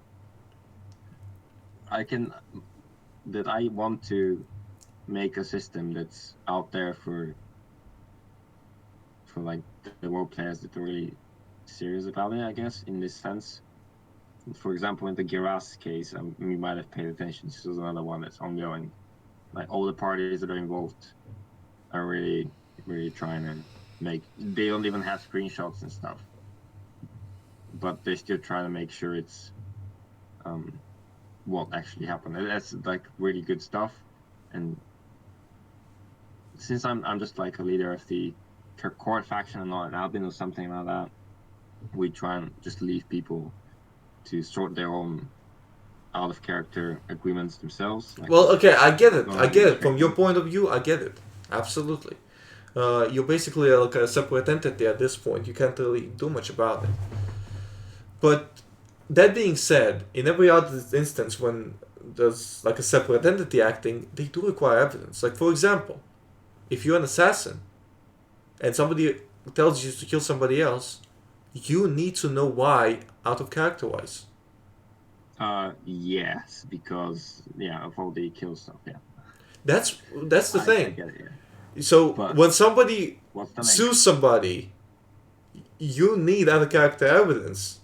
I want to make a system that's out there for like the role players that are really serious about it, I guess, in this sense. For example, in the Giras case, you might have paid attention. This is another one that's ongoing. Like all the parties that are involved are really, really trying to make. They don't even have screenshots and stuff, but they're still trying to make sure it's what actually happened. That's like really good stuff. And since I'm just like a leader of the court faction and not an admin or something like that, we try and just leave people to sort their own out of character agreements themselves. Like, well, okay, I get it. From your point of view, I get it. Absolutely. You're basically like a separate entity at this point. You can't really do much about it. But that being said, in every other instance when there's like a separate entity acting, they do require evidence. Like, for example, if you're an assassin and somebody tells you to kill somebody else, you need to know why out of character-wise. Yes, because of all the kill stuff. Yeah. That's the thing. I get it, yeah. So when somebody sues somebody, you need out of character evidence.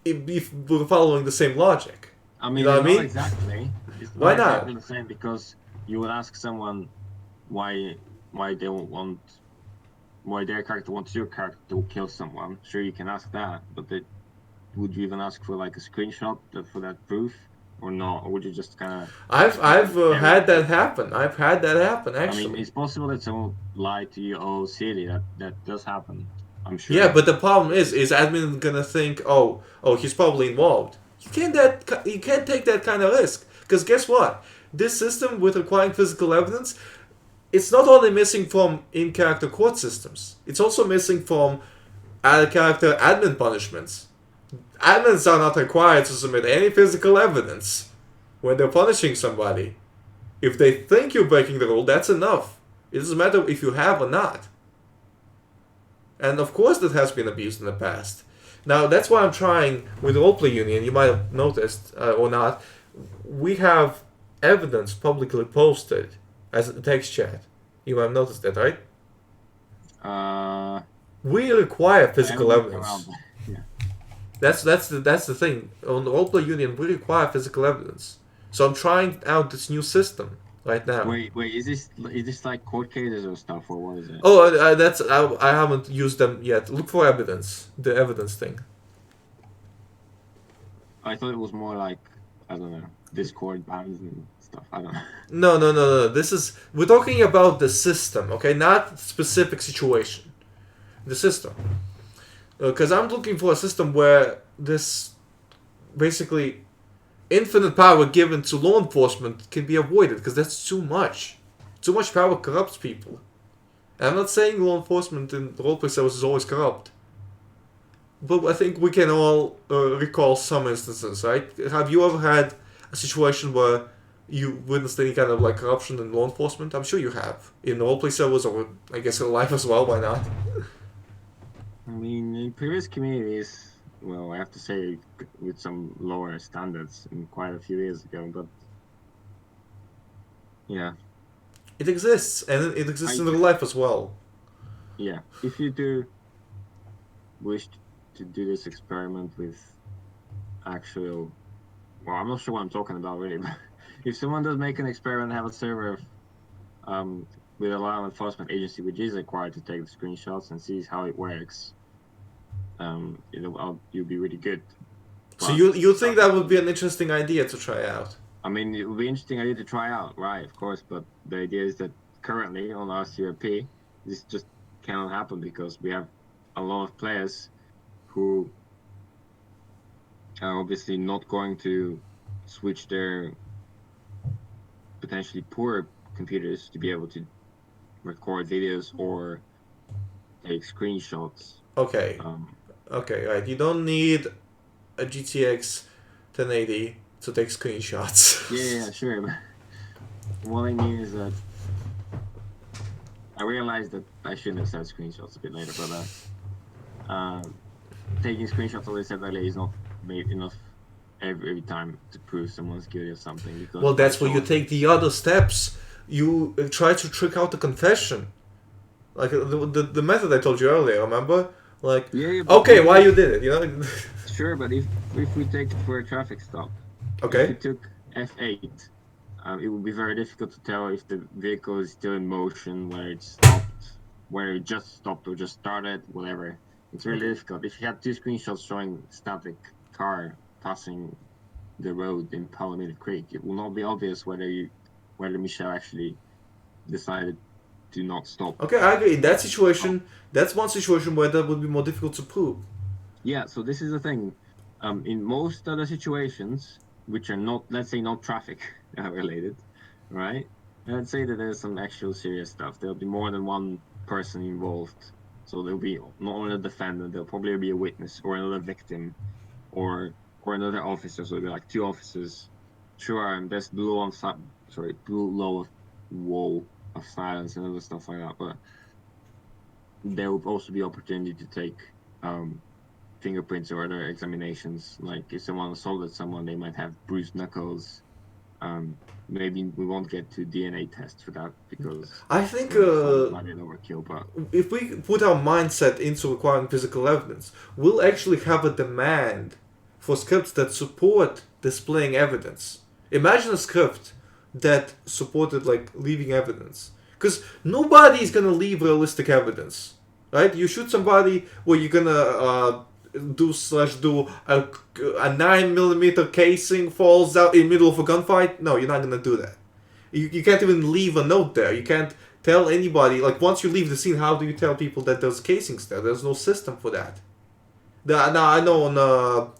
If we're following the same logic. I mean, you know what I mean? Exactly. Why not? Exactly the same, because you would ask someone why they want. Why their character wants your character to kill someone. Sure, you can ask that, but would you even ask for like a screenshot for that proof, or not? Or would you just kind of? I've had that happen. I've had that happen actually. I mean, it's possible that someone lied to you. Oh, silly, that does happen. I'm sure. Yeah, but the problem is admin gonna think, oh, he's probably involved. You can't take that kind of risk, because guess what? This system with requiring physical evidence, it's not only missing from in-character court systems, it's also missing from out-of-character admin punishments. Admins are not required to submit any physical evidence when they're punishing somebody. If they think you're breaking the rule, that's enough. It doesn't matter if you have or not. And of course that has been abused in the past. Now that's why I'm trying with Roleplay Union, you might have noticed or not, we have evidence publicly posted as a text chat. You might have noticed that, right? We require physical evidence. Yeah. That's the thing. On the Roleplay Union, we require physical evidence. So I'm trying out this new system right now. Wait, is this like court cases or stuff, or what is it? Oh, I haven't used them yet. Look for evidence. The evidence thing. I thought it was more like, I don't know, Discord bans and stuff. I don't know. No. We're talking about the system, okay? Not specific situation. The system. Because I'm looking for a system where this basically infinite power given to law enforcement can be avoided, because that's too much. Too much power corrupts people. And I'm not saying law enforcement in roleplay service is always corrupt. But I think we can all recall some instances, right? Have you ever had a situation where you witnessed any kind of like corruption in law enforcement? I'm sure you have in roleplay servers, or I guess in life as well. Why not? I mean, in previous communities, well, I have to say, with some lower standards, and quite a few years ago, but yeah, It exists, and it exists in real life as well. yeah. If you do wish to do this experiment with actual, well, I'm not sure what I'm talking about really, but if someone does make an experiment and have a server with a law enforcement agency which is required to take the screenshots and sees how it works, you'll be really good. So you think that would be an interesting idea to try out? I mean, it would be interesting idea to try out, right? Of course, but the idea is that currently on RCRP, this just cannot happen because we have a lot of players who are obviously not going to switch their potentially poor computers to be able to record videos or take screenshots. Okay. Okay, right. You don't need a GTX 1080 to take screenshots. Yeah, sure. But what I mean is that I realized that I shouldn't have said screenshots a bit later, but taking screenshots, as I said earlier, is not made enough every time to prove someone's guilty of something. Because well, that's where you take the other steps. You try to trick out the confession. Like the method I told you earlier, remember? Like, yeah, okay, why you did it, you know? Sure, but if we take it for a traffic stop, okay, if we took F8, it would be very difficult to tell if the vehicle is still in motion, whether it stopped, whether it just stopped or just started, whatever. It's really difficult. If you had two screenshots showing static car passing the road in Palomino Creek, it will not be obvious whether Michelle actually decided to not stop. Okay, I agree. In that situation, that's one situation where that would be more difficult to prove. Yeah, so this is the thing. In most other situations, which are not, let's say, not traffic related, right? Let's say that there's some actual serious stuff. There'll be more than one person involved. So there'll be not only a defendant, there'll probably be a witness or another victim or another officer. So there'll be like two officers. Sure, there's blue low wall of silence and other stuff like that. But there will also be opportunity to take fingerprints or other examinations. Like if someone assaulted someone, they might have bruised knuckles. Maybe we won't get to DNA tests for that because I think overkill. But if we put our mindset into requiring physical evidence, we'll actually have a demand for scripts that support displaying evidence. Imagine a script that supported like leaving evidence, because nobody is gonna leave realistic evidence, right? You shoot somebody where you're gonna do a 9mm casing falls out in the middle of a gunfight. No, you're not gonna do that. You can't even leave a note there. You can't tell anybody, like once you leave the scene, how do you tell people that there's casings there? There's no system for that. Now I know on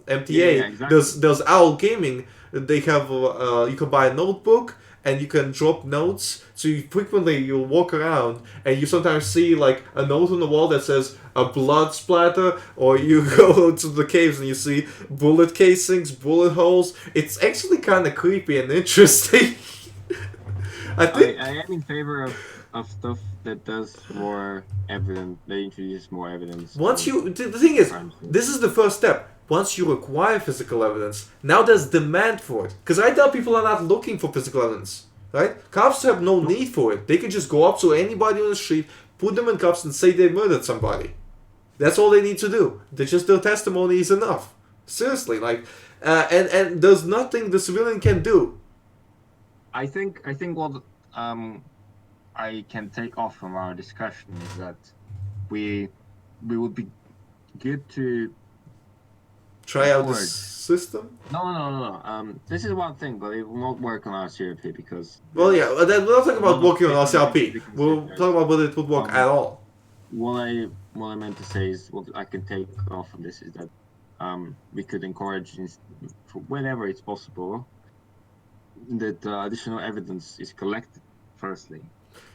MTA exactly. there's Owl Gaming. They have you can buy a notebook and you can drop notes. So you'll walk around and you sometimes see like a note on the wall that says a blood splatter, or you go to the caves and you see bullet casings, bullet holes. It's actually kind of creepy and interesting. I am in favor of stuff that does more evidence. They introduce more evidence. The thing is, this is the first step. Once you acquire physical evidence, now there's demand for it. Because right now people are not looking for physical evidence, right? Cops have no need for it. They can just go up to anybody on the street, put them in cuffs, and say they murdered somebody. That's all they need to do. Their testimony is enough. Seriously, like, and there's nothing the civilian can do. I think what I can take off from our discussion is that we would be good to try out this system? No. This is one thing, but it will not work on RCRP because... Well, yeah, we're not talking about working on RCRP. We'll talk about whether it would work at all. What I meant to say is, what I can take off from this is that we could encourage, whenever it's possible, that additional evidence is collected, firstly.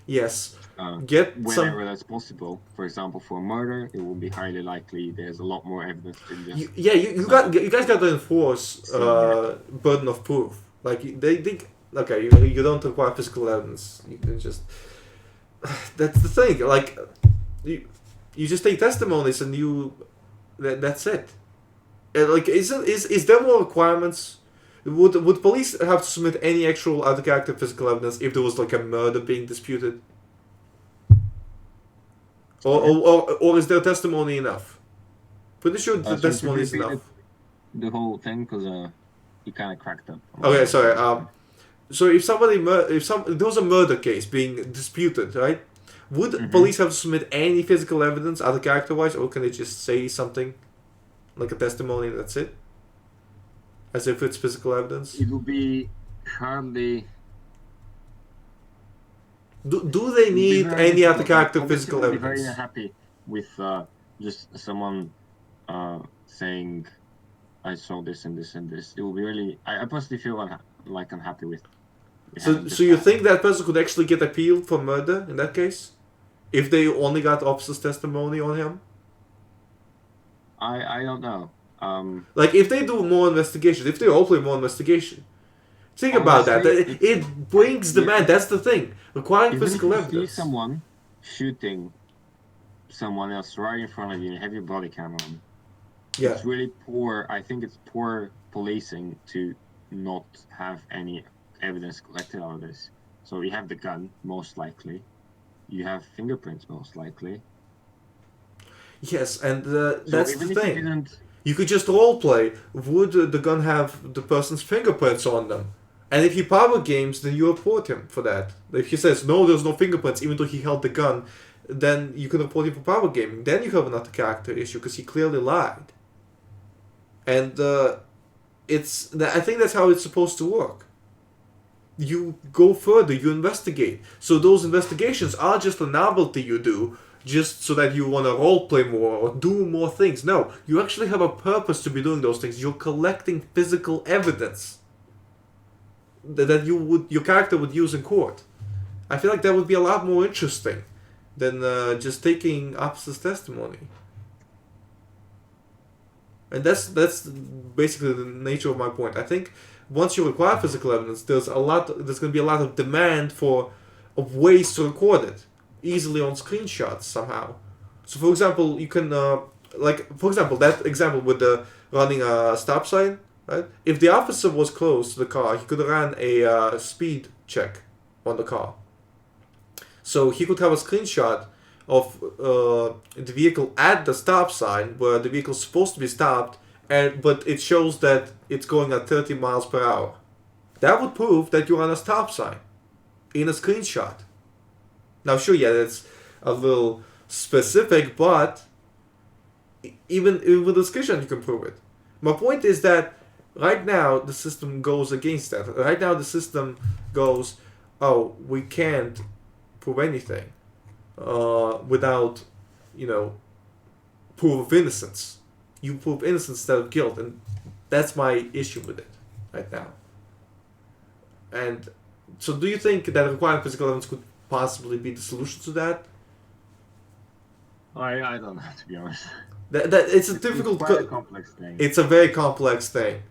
Yes. Whenever that's possible. For example, for murder, it will be highly likely there's a lot more evidence than just... You guys got to enforce burden of proof. Like they think, okay, you don't require physical evidence. You can just that's the thing. Like you just take testimonies and that's it. Like is there more requirements? Would police have to submit any actual other character physical evidence if there was like a murder being disputed? Or is their testimony enough? Pretty sure the testimony is enough. The whole thing, because you kind of cracked up. Okay, sorry. So if there was a murder case being disputed, right? Would police have to submit any physical evidence, other character-wise, or can they just say something, like a testimony, and that's it? As if it's physical evidence? It would be hardly... Do they need any other character physical evidence? I'd be very happy with just someone saying, I saw this and this and this. It will be really... I personally feel like I'm happy with... So you think that person could actually get appeal for murder in that case? If they only got officer's testimony on him? I don't know. Like, if they do more investigation, if they roleplay more investigation, think about that. It brings demand. That's the thing. Requiring physical evidence. If you see someone shooting someone else right in front of you and have your body cam on, it's really poor. I think it's poor policing to not have any evidence collected out of this. So you have the gun, most likely. You have fingerprints, most likely. Yes, and that's the thing. You could just roleplay. Would the gun have the person's fingerprints on them? And if he power games, then you report him for that. If he says, no, there's no fingerprints, even though he held the gun, then you can report him for power gaming. Then you have another character issue, because he clearly lied. And I think that's how it's supposed to work. You go further, you investigate. So those investigations are just a novelty you do, just so that you want to roleplay more or do more things. No, you actually have a purpose to be doing those things. You're collecting physical evidence that your character would use in court. I feel like that would be a lot more interesting than just taking officer's testimony. And that's basically the nature of my point. I think once you require physical evidence, there's going to be a lot of demand of ways to record it easily on screenshots somehow. So for example, you can that example with the running a stop sign, right? If the officer was close to the car, he could run a speed check on the car. So he could have a screenshot of the vehicle at the stop sign where the vehicle is supposed to be stopped, but it shows that it's going at 30 miles per hour. That would prove that you're on a stop sign in a screenshot. Now, sure, yeah, that's a little specific, but even with a screenshot, you can prove it. My point is that right now, the system goes against that. Right now, the system goes, oh, we can't prove anything without, proof of innocence. You prove innocence instead of guilt, and that's my issue with it right now. And so do you think that requiring physical evidence could possibly be the solution to that? I don't know, to be honest. That it's a difficult... It's quite a complex thing. It's a very complex thing.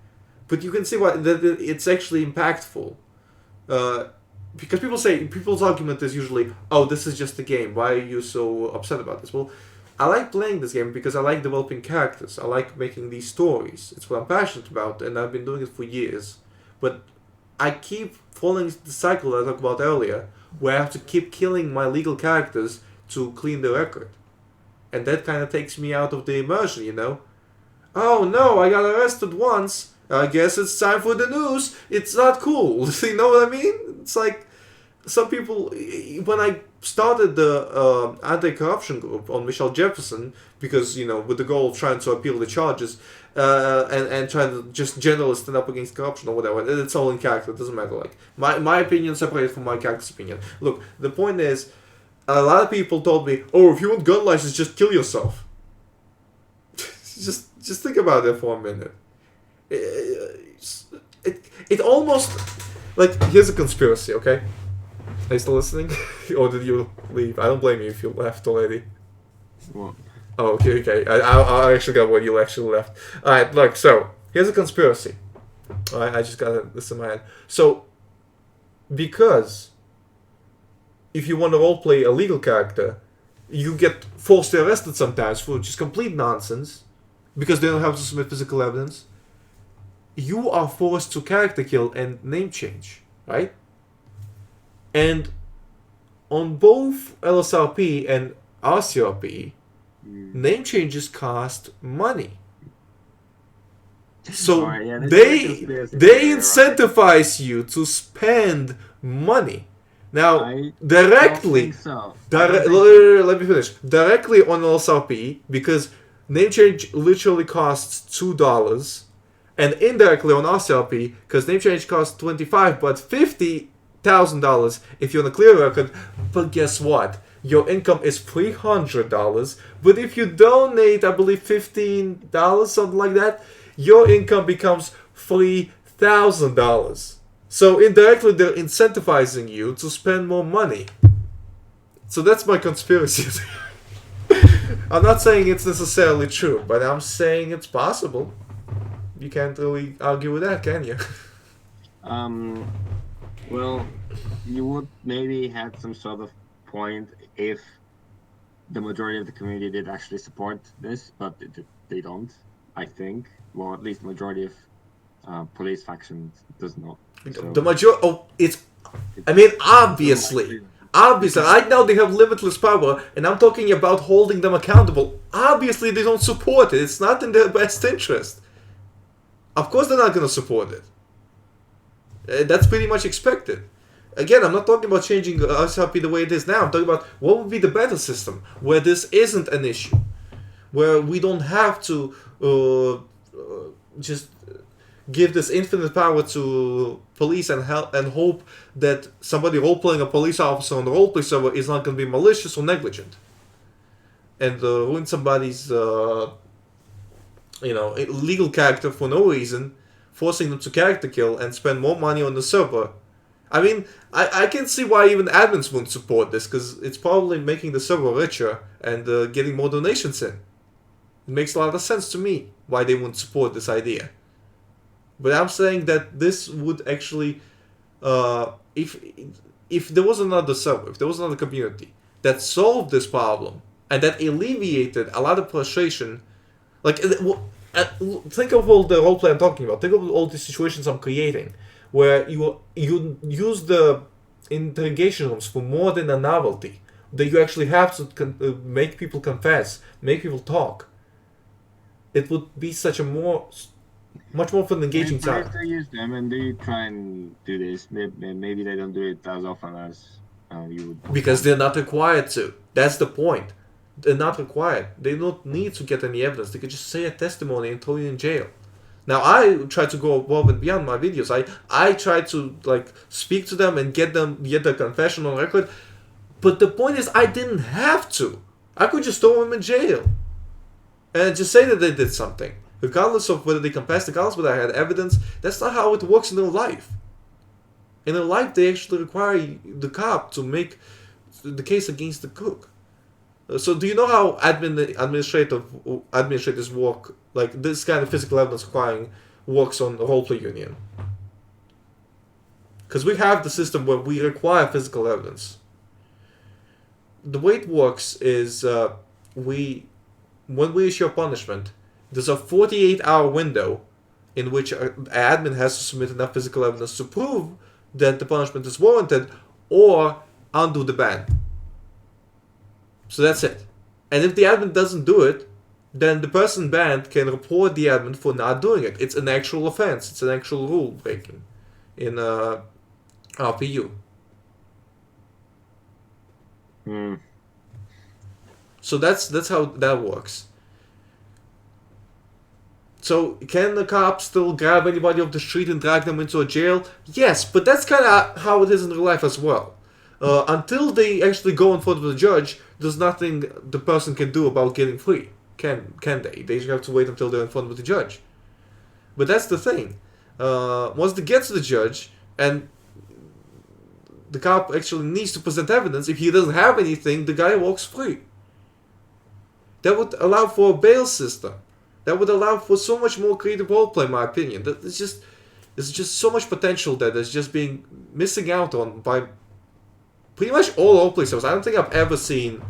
But you can see why it's actually impactful. Because people's argument is usually, oh, this is just a game. Why are you so upset about this? Well, I like playing this game because I like developing characters. I like making these stories. It's what I'm passionate about, and I've been doing it for years. But I keep following the cycle that I talked about earlier, where I have to keep killing my legal characters to clean the record. And that kind of takes me out of the immersion, Oh no, I got arrested once. I guess it's time for the news. It's not cool. You know what I mean? It's like some people, when I started the anti-corruption group on Michelle Jefferson, because, with the goal of trying to appeal the charges, and trying to just generally stand up against corruption or whatever, it's all in character, it doesn't matter. Like, my opinion separated from my character's opinion. Look, the point is, a lot of people told me, oh, if you want gun license, just kill yourself. just think about it for a minute. It almost, like, here's a conspiracy, okay? Are you still listening? Or did you leave? I don't blame you if you left already. What? Oh, okay. I actually got what you actually left. Alright, look, so, here's a conspiracy. Right? I just got this in my head. So, because if you want to roleplay a legal character, you get falsely arrested sometimes for just complete nonsense because they don't have to submit physical evidence. You are forced to character kill and name change, right? And on both LSRP and RCRP, name changes cost money. So they incentivize you to spend money. Now, directly, let me finish. Directly on LSRP, because name change literally costs $2, and indirectly on RCRP, because name change costs $25, but $50,000 if you're on a clear record. But guess what? Your income is $300, but if you donate, I believe $15, something like that, your income becomes $3,000. So indirectly, they're incentivizing you to spend more money. So that's my conspiracy. I'm not saying it's necessarily true, but I'm saying it's possible. You can't really argue with that, can you? Well, you would maybe have some sort of point if the majority of the community did actually support this, but they don't, I think. Well, at least the majority of police factions does not. So, the majority. Oh, I mean, obviously, right now they have limitless power, and I'm talking about holding them accountable. Obviously, they don't support it. It's not in their best interest. Of course, they're not going to support it. That's pretty much expected. Again, I'm not talking about changing RCRP the way it is now. I'm talking about what would be the better system where this isn't an issue, where we don't have to just give this infinite power to police and hope that somebody role-playing a police officer on the roleplay server is not going to be malicious or negligent and ruin somebody's legal character for no reason, forcing them to character kill and spend more money on the server. I mean, I can see why even admins wouldn't support this, because it's probably making the server richer and getting more donations in. It makes a lot of sense to me why they wouldn't support this idea. But I'm saying that this would actually, if there was another server, if there was another community that solved this problem and that alleviated a lot of frustration, like, think of all the roleplay I'm talking about. Think of all the situations I'm creating, where you use the interrogation rooms for more than a novelty. That you actually have to make people confess, make people talk. It would be such a much more fun engaging time. If they use them and they try and do this, maybe they don't do it as often as you would. Because they're not required to. That's the point. They're not required. They don't need to get any evidence. They could just say a testimony and throw you in jail. Now, I try to go above and beyond my videos. I try to speak to them and get their confession on record. But the point is, I didn't have to. I could just throw them in jail and just say that they did something, regardless of whether they confessed, regardless of whether I had evidence. That's not how it works in real life. In real life, they actually require the cop to make the case against the cook. So do you know how administrators work, like this kind of physical evidence requiring works on the roleplay union? Because we have the system where we require physical evidence. The way it works is when we issue a punishment, there's a 48-hour window in which an admin has to submit enough physical evidence to prove that the punishment is warranted or undo the ban. So that's it. And if the admin doesn't do it, then the person banned can report the admin for not doing it. It's an actual offense. It's an actual rule breaking in RPU. So that's how that works. So can the cops still grab anybody off the street and drag them into a jail? Yes, but that's kind of how it is in real life as well. Until they actually go in front of the judge, there's nothing the person can do about getting free. Can they? They just have to wait until they're in front of the judge. But that's the thing. Once they get to the judge, and the cop actually needs to present evidence, if he doesn't have anything, the guy walks free. That would allow for a bail system. That would allow for so much more creative roleplay, in my opinion. That it's just, There's just so much potential that is just being missing out on by pretty much all roleplay servers. I don't think I've ever seen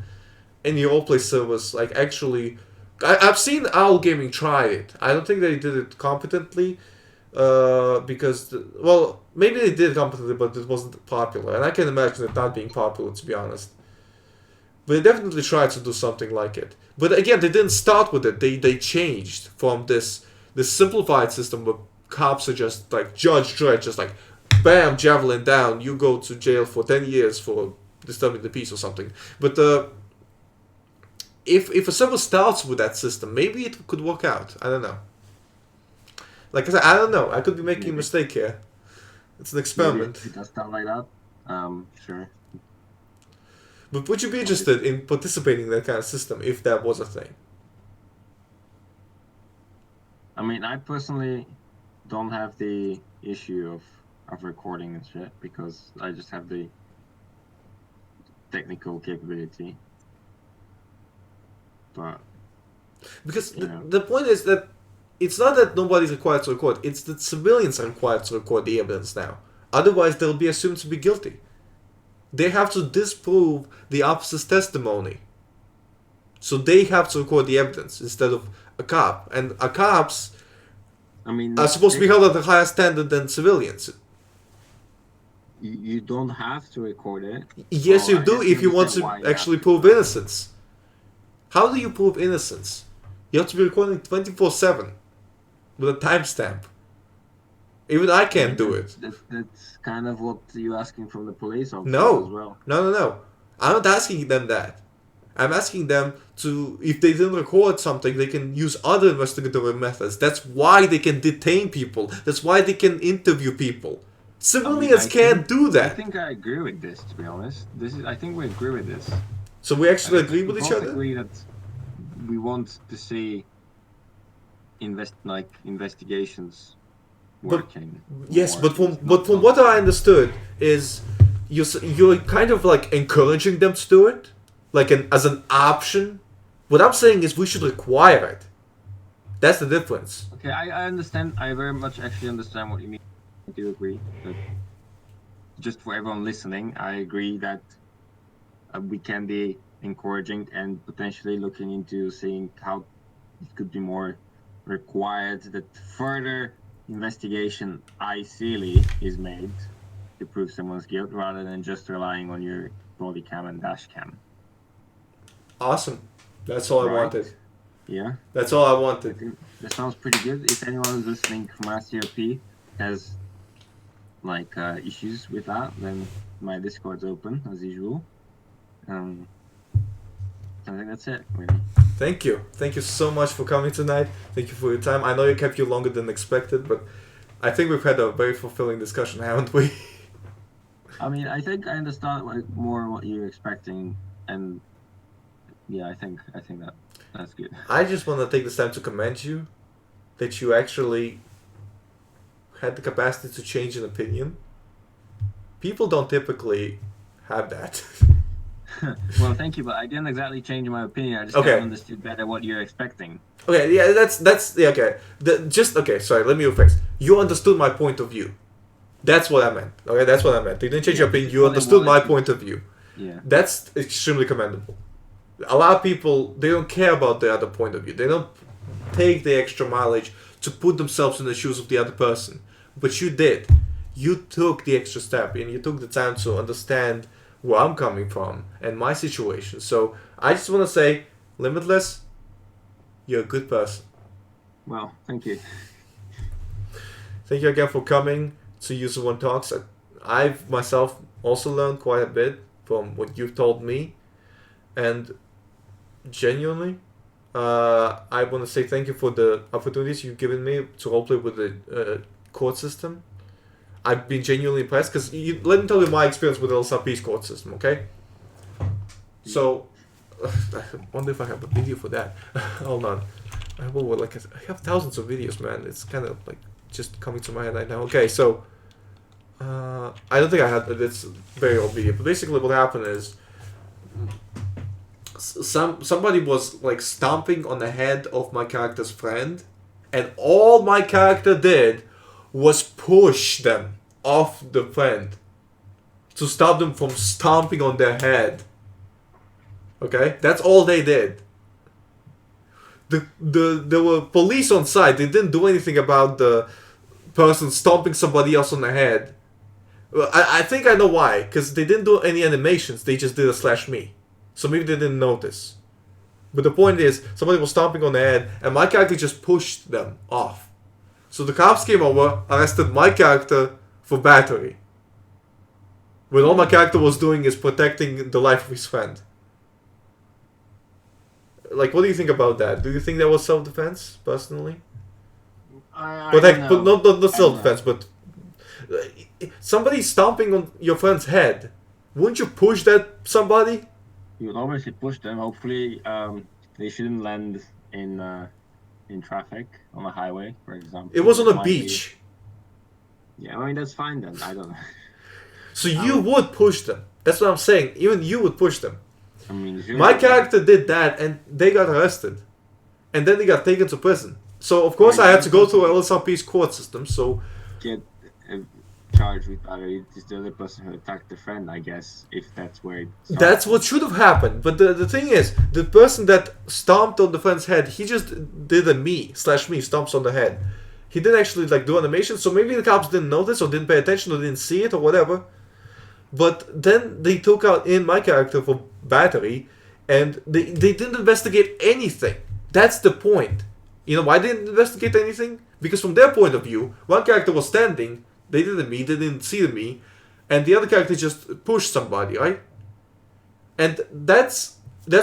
any roleplay servers like actually. I've seen Owl Gaming try it. I don't think they did it competently, because maybe they did it competently, but it wasn't popular, and I can imagine it not being popular, to be honest. But they definitely tried to do something like it. But again, they didn't start with it. They changed from this simplified system where cops are just like Judge Dredd, just like bam, javelin down, you go to jail for 10 years for disturbing the peace or something. But if a server starts with that system, maybe it could work out. I don't know. Like I said, I don't know. I could be making a mistake here. It's an experiment. Maybe it does sound like that. Sure. But would you be interested in participating in that kind of system if that was a thing? I mean, I personally don't have the issue of recording and shit because I just have the technical capability. But because the point is that it's not that nobody's required to record, it's that civilians are required to record the evidence now. Otherwise, they'll be assumed to be guilty. They have to disprove the officer's testimony. So they have to record the evidence instead of a cop. And cops are supposed to be held at a higher standard than civilians. You don't have to record it. Yes, you do if you want to actually prove innocence. How do you prove innocence? You have to be recording 24/7 with a timestamp. Even I can't do it. That's kind of what you're asking from the police officers No. as well. No. I'm not asking them that. I'm asking them to, if they didn't record something, they can use other investigatory methods. That's why they can detain people. That's why they can interview people. Civilians can't do that. I think I agree with this, to be honest. I think we agree with this. So we actually agree with each other? We agree that we want to see investigations working. Yes, but from what I understood is you're kind of like encouraging them to do it, like as an option. What I'm saying is we should require it. That's the difference. Okay, I understand. I very much actually understand what you mean. I do agree. But just for everyone listening, I agree that we can be encouraging and potentially looking into seeing how it could be more required that further investigation ideally is made to prove someone's guilt rather than just relying on your body cam and dash cam. Awesome. That's all I wanted. Yeah. That's all I wanted. That sounds pretty good. If anyone who's listening from RCRP has issues with that, then my Discord's open as usual. I think that's it, really. Thank you. Thank you so much for coming tonight. Thank you for your time. I know it kept you longer than expected, but I think we've had a very fulfilling discussion, haven't we? I mean, I think I understand more what you're expecting, and yeah, I think that's good. I just want to take this time to commend you that you actually had the capacity to change an opinion. People don't typically have that. Well, thank you, but I didn't exactly change my opinion. I just kind of understood better what you're expecting. Okay, yeah, that's yeah, okay. Sorry, let me rephrase. You understood my point of view. That's what I meant. Okay, that's what I meant. You didn't change your opinion. You understood my point of view. Yeah. That's extremely commendable. A lot of people, they don't care about the other point of view. They don't take the extra mileage to put themselves in the shoes of the other person. But you did. You took the extra step and you took the time to understand where I'm coming from and my situation. So I just want to say, Limitless, you're a good person. Well, thank you. Thank you again for coming to Userone Talks. I've myself also learned quite a bit from what you've told me. And genuinely, I want to say thank you for the opportunities you've given me to roleplay with the court system. I've been genuinely impressed because let me tell you my experience with LSRP's court system, okay? So, I wonder if I have a video for that. Hold on. I have thousands of videos, man. It's kind of like just coming to my head right now. Okay, so I don't think I had this very old video, but basically what happened is somebody was like stomping on the head of my character's friend, and all my character did was push them off the friend to stop them from stomping on their head. Okay? That's all they did. There were police on site. They didn't do anything about the person stomping somebody else on the head. Well, I think I know why. Because they didn't do any animations. They just did a /me. So maybe they didn't notice. But the point is, somebody was stomping on the head, and my character just pushed them off. So the cops came over, arrested my character for battery. When all my character was doing is protecting the life of his friend. Like, what do you think about that? Do you think that was self-defense, personally? Not self-defense, but somebody stomping on your friend's head. Wouldn't you push that somebody? You would obviously push them. Hopefully, they shouldn't land in traffic on a highway, for example. It was on a beach. Yeah, I mean, that's fine then. I don't know. So you would push them. That's what I'm saying. Even you would push them. I mean, my character did that, and they got arrested. And then they got taken to prison. So, of course, I had to go through RCRP's court system, so... Get charged with battery. It's the other person who attacked the friend, I guess, if that's where it started. That's what should have happened. But the thing is, the person that stomped on the friend's head, he just did a me stomps on the head. He didn't actually, like, do animation, so maybe the cops didn't notice, or didn't pay attention, or didn't see it, or whatever. But then they took out in my character for battery, and they didn't investigate anything. That's the point. You know why they didn't investigate anything? Because from their point of view, one character was standing, they didn't me, they didn't see me, and the other character just pushed somebody, right? And that's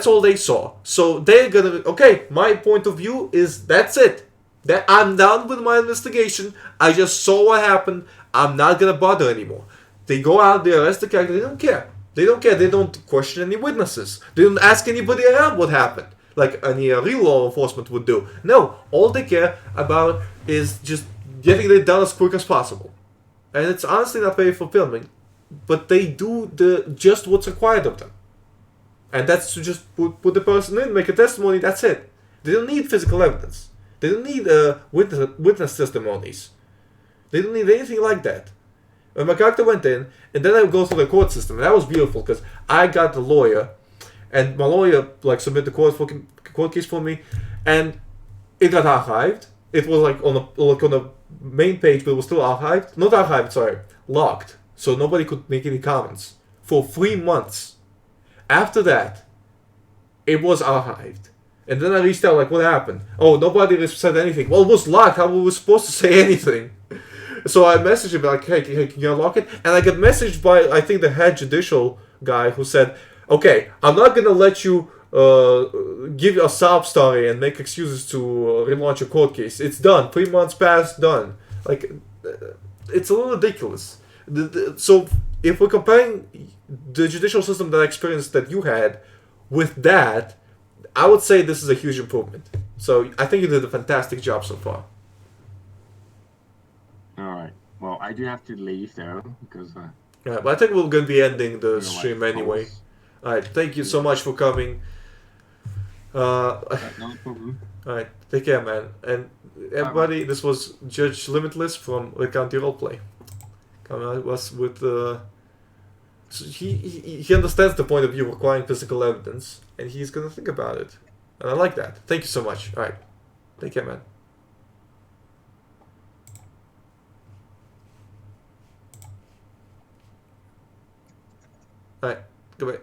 all they saw. So they're gonna, okay, my point of view is that's it. That I'm done with my investigation. I just saw what happened. I'm not gonna bother anymore. They go out, they arrest the character, they don't care. They don't care, they don't question any witnesses. They don't ask anybody around what happened. Like any real law enforcement would do. No, all they care about is just getting it done as quick as possible. And it's honestly not very fulfilling. But they do just what's required of them. And that's to just put the person in, make a testimony, that's it. They don't need physical evidence. They don't need witness testimonies. They don't need anything like that. And my character went in, and then I would go through the court system, and that was beautiful because I got the lawyer, and my lawyer like submitted the court case for me, and it got archived. It was like on the main page, but it was still archived. Not archived, sorry, locked, so nobody could make any comments for 3 months. After that, it was archived, and then I reached out like, what happened? Oh, nobody said anything. Well, it was locked. How were we supposed to say anything? So I messaged him like, hey, can you unlock it? And I got messaged by, I think, the head judicial guy who said, okay, I'm not going to let you give a sob story and make excuses to relaunch a court case. It's done. 3 months passed, done. Like, it's a little ridiculous. So if we're comparing the judicial system that I experienced that you had with that, I would say this is a huge improvement. So I think you did a fantastic job so far. Alright. Well, I do have to leave there because... yeah, but I think we're going to be ending the stream anyway. Alright, thank you so much for coming. No problem. Alright, take care, man. And everybody, this was Judge Limitless from Red County Roleplay. Coming was with... so he understands the point of view requiring physical evidence, and he's going to think about it. And I like that. Thank you so much. Alright, take care, man. Alright, goodbye.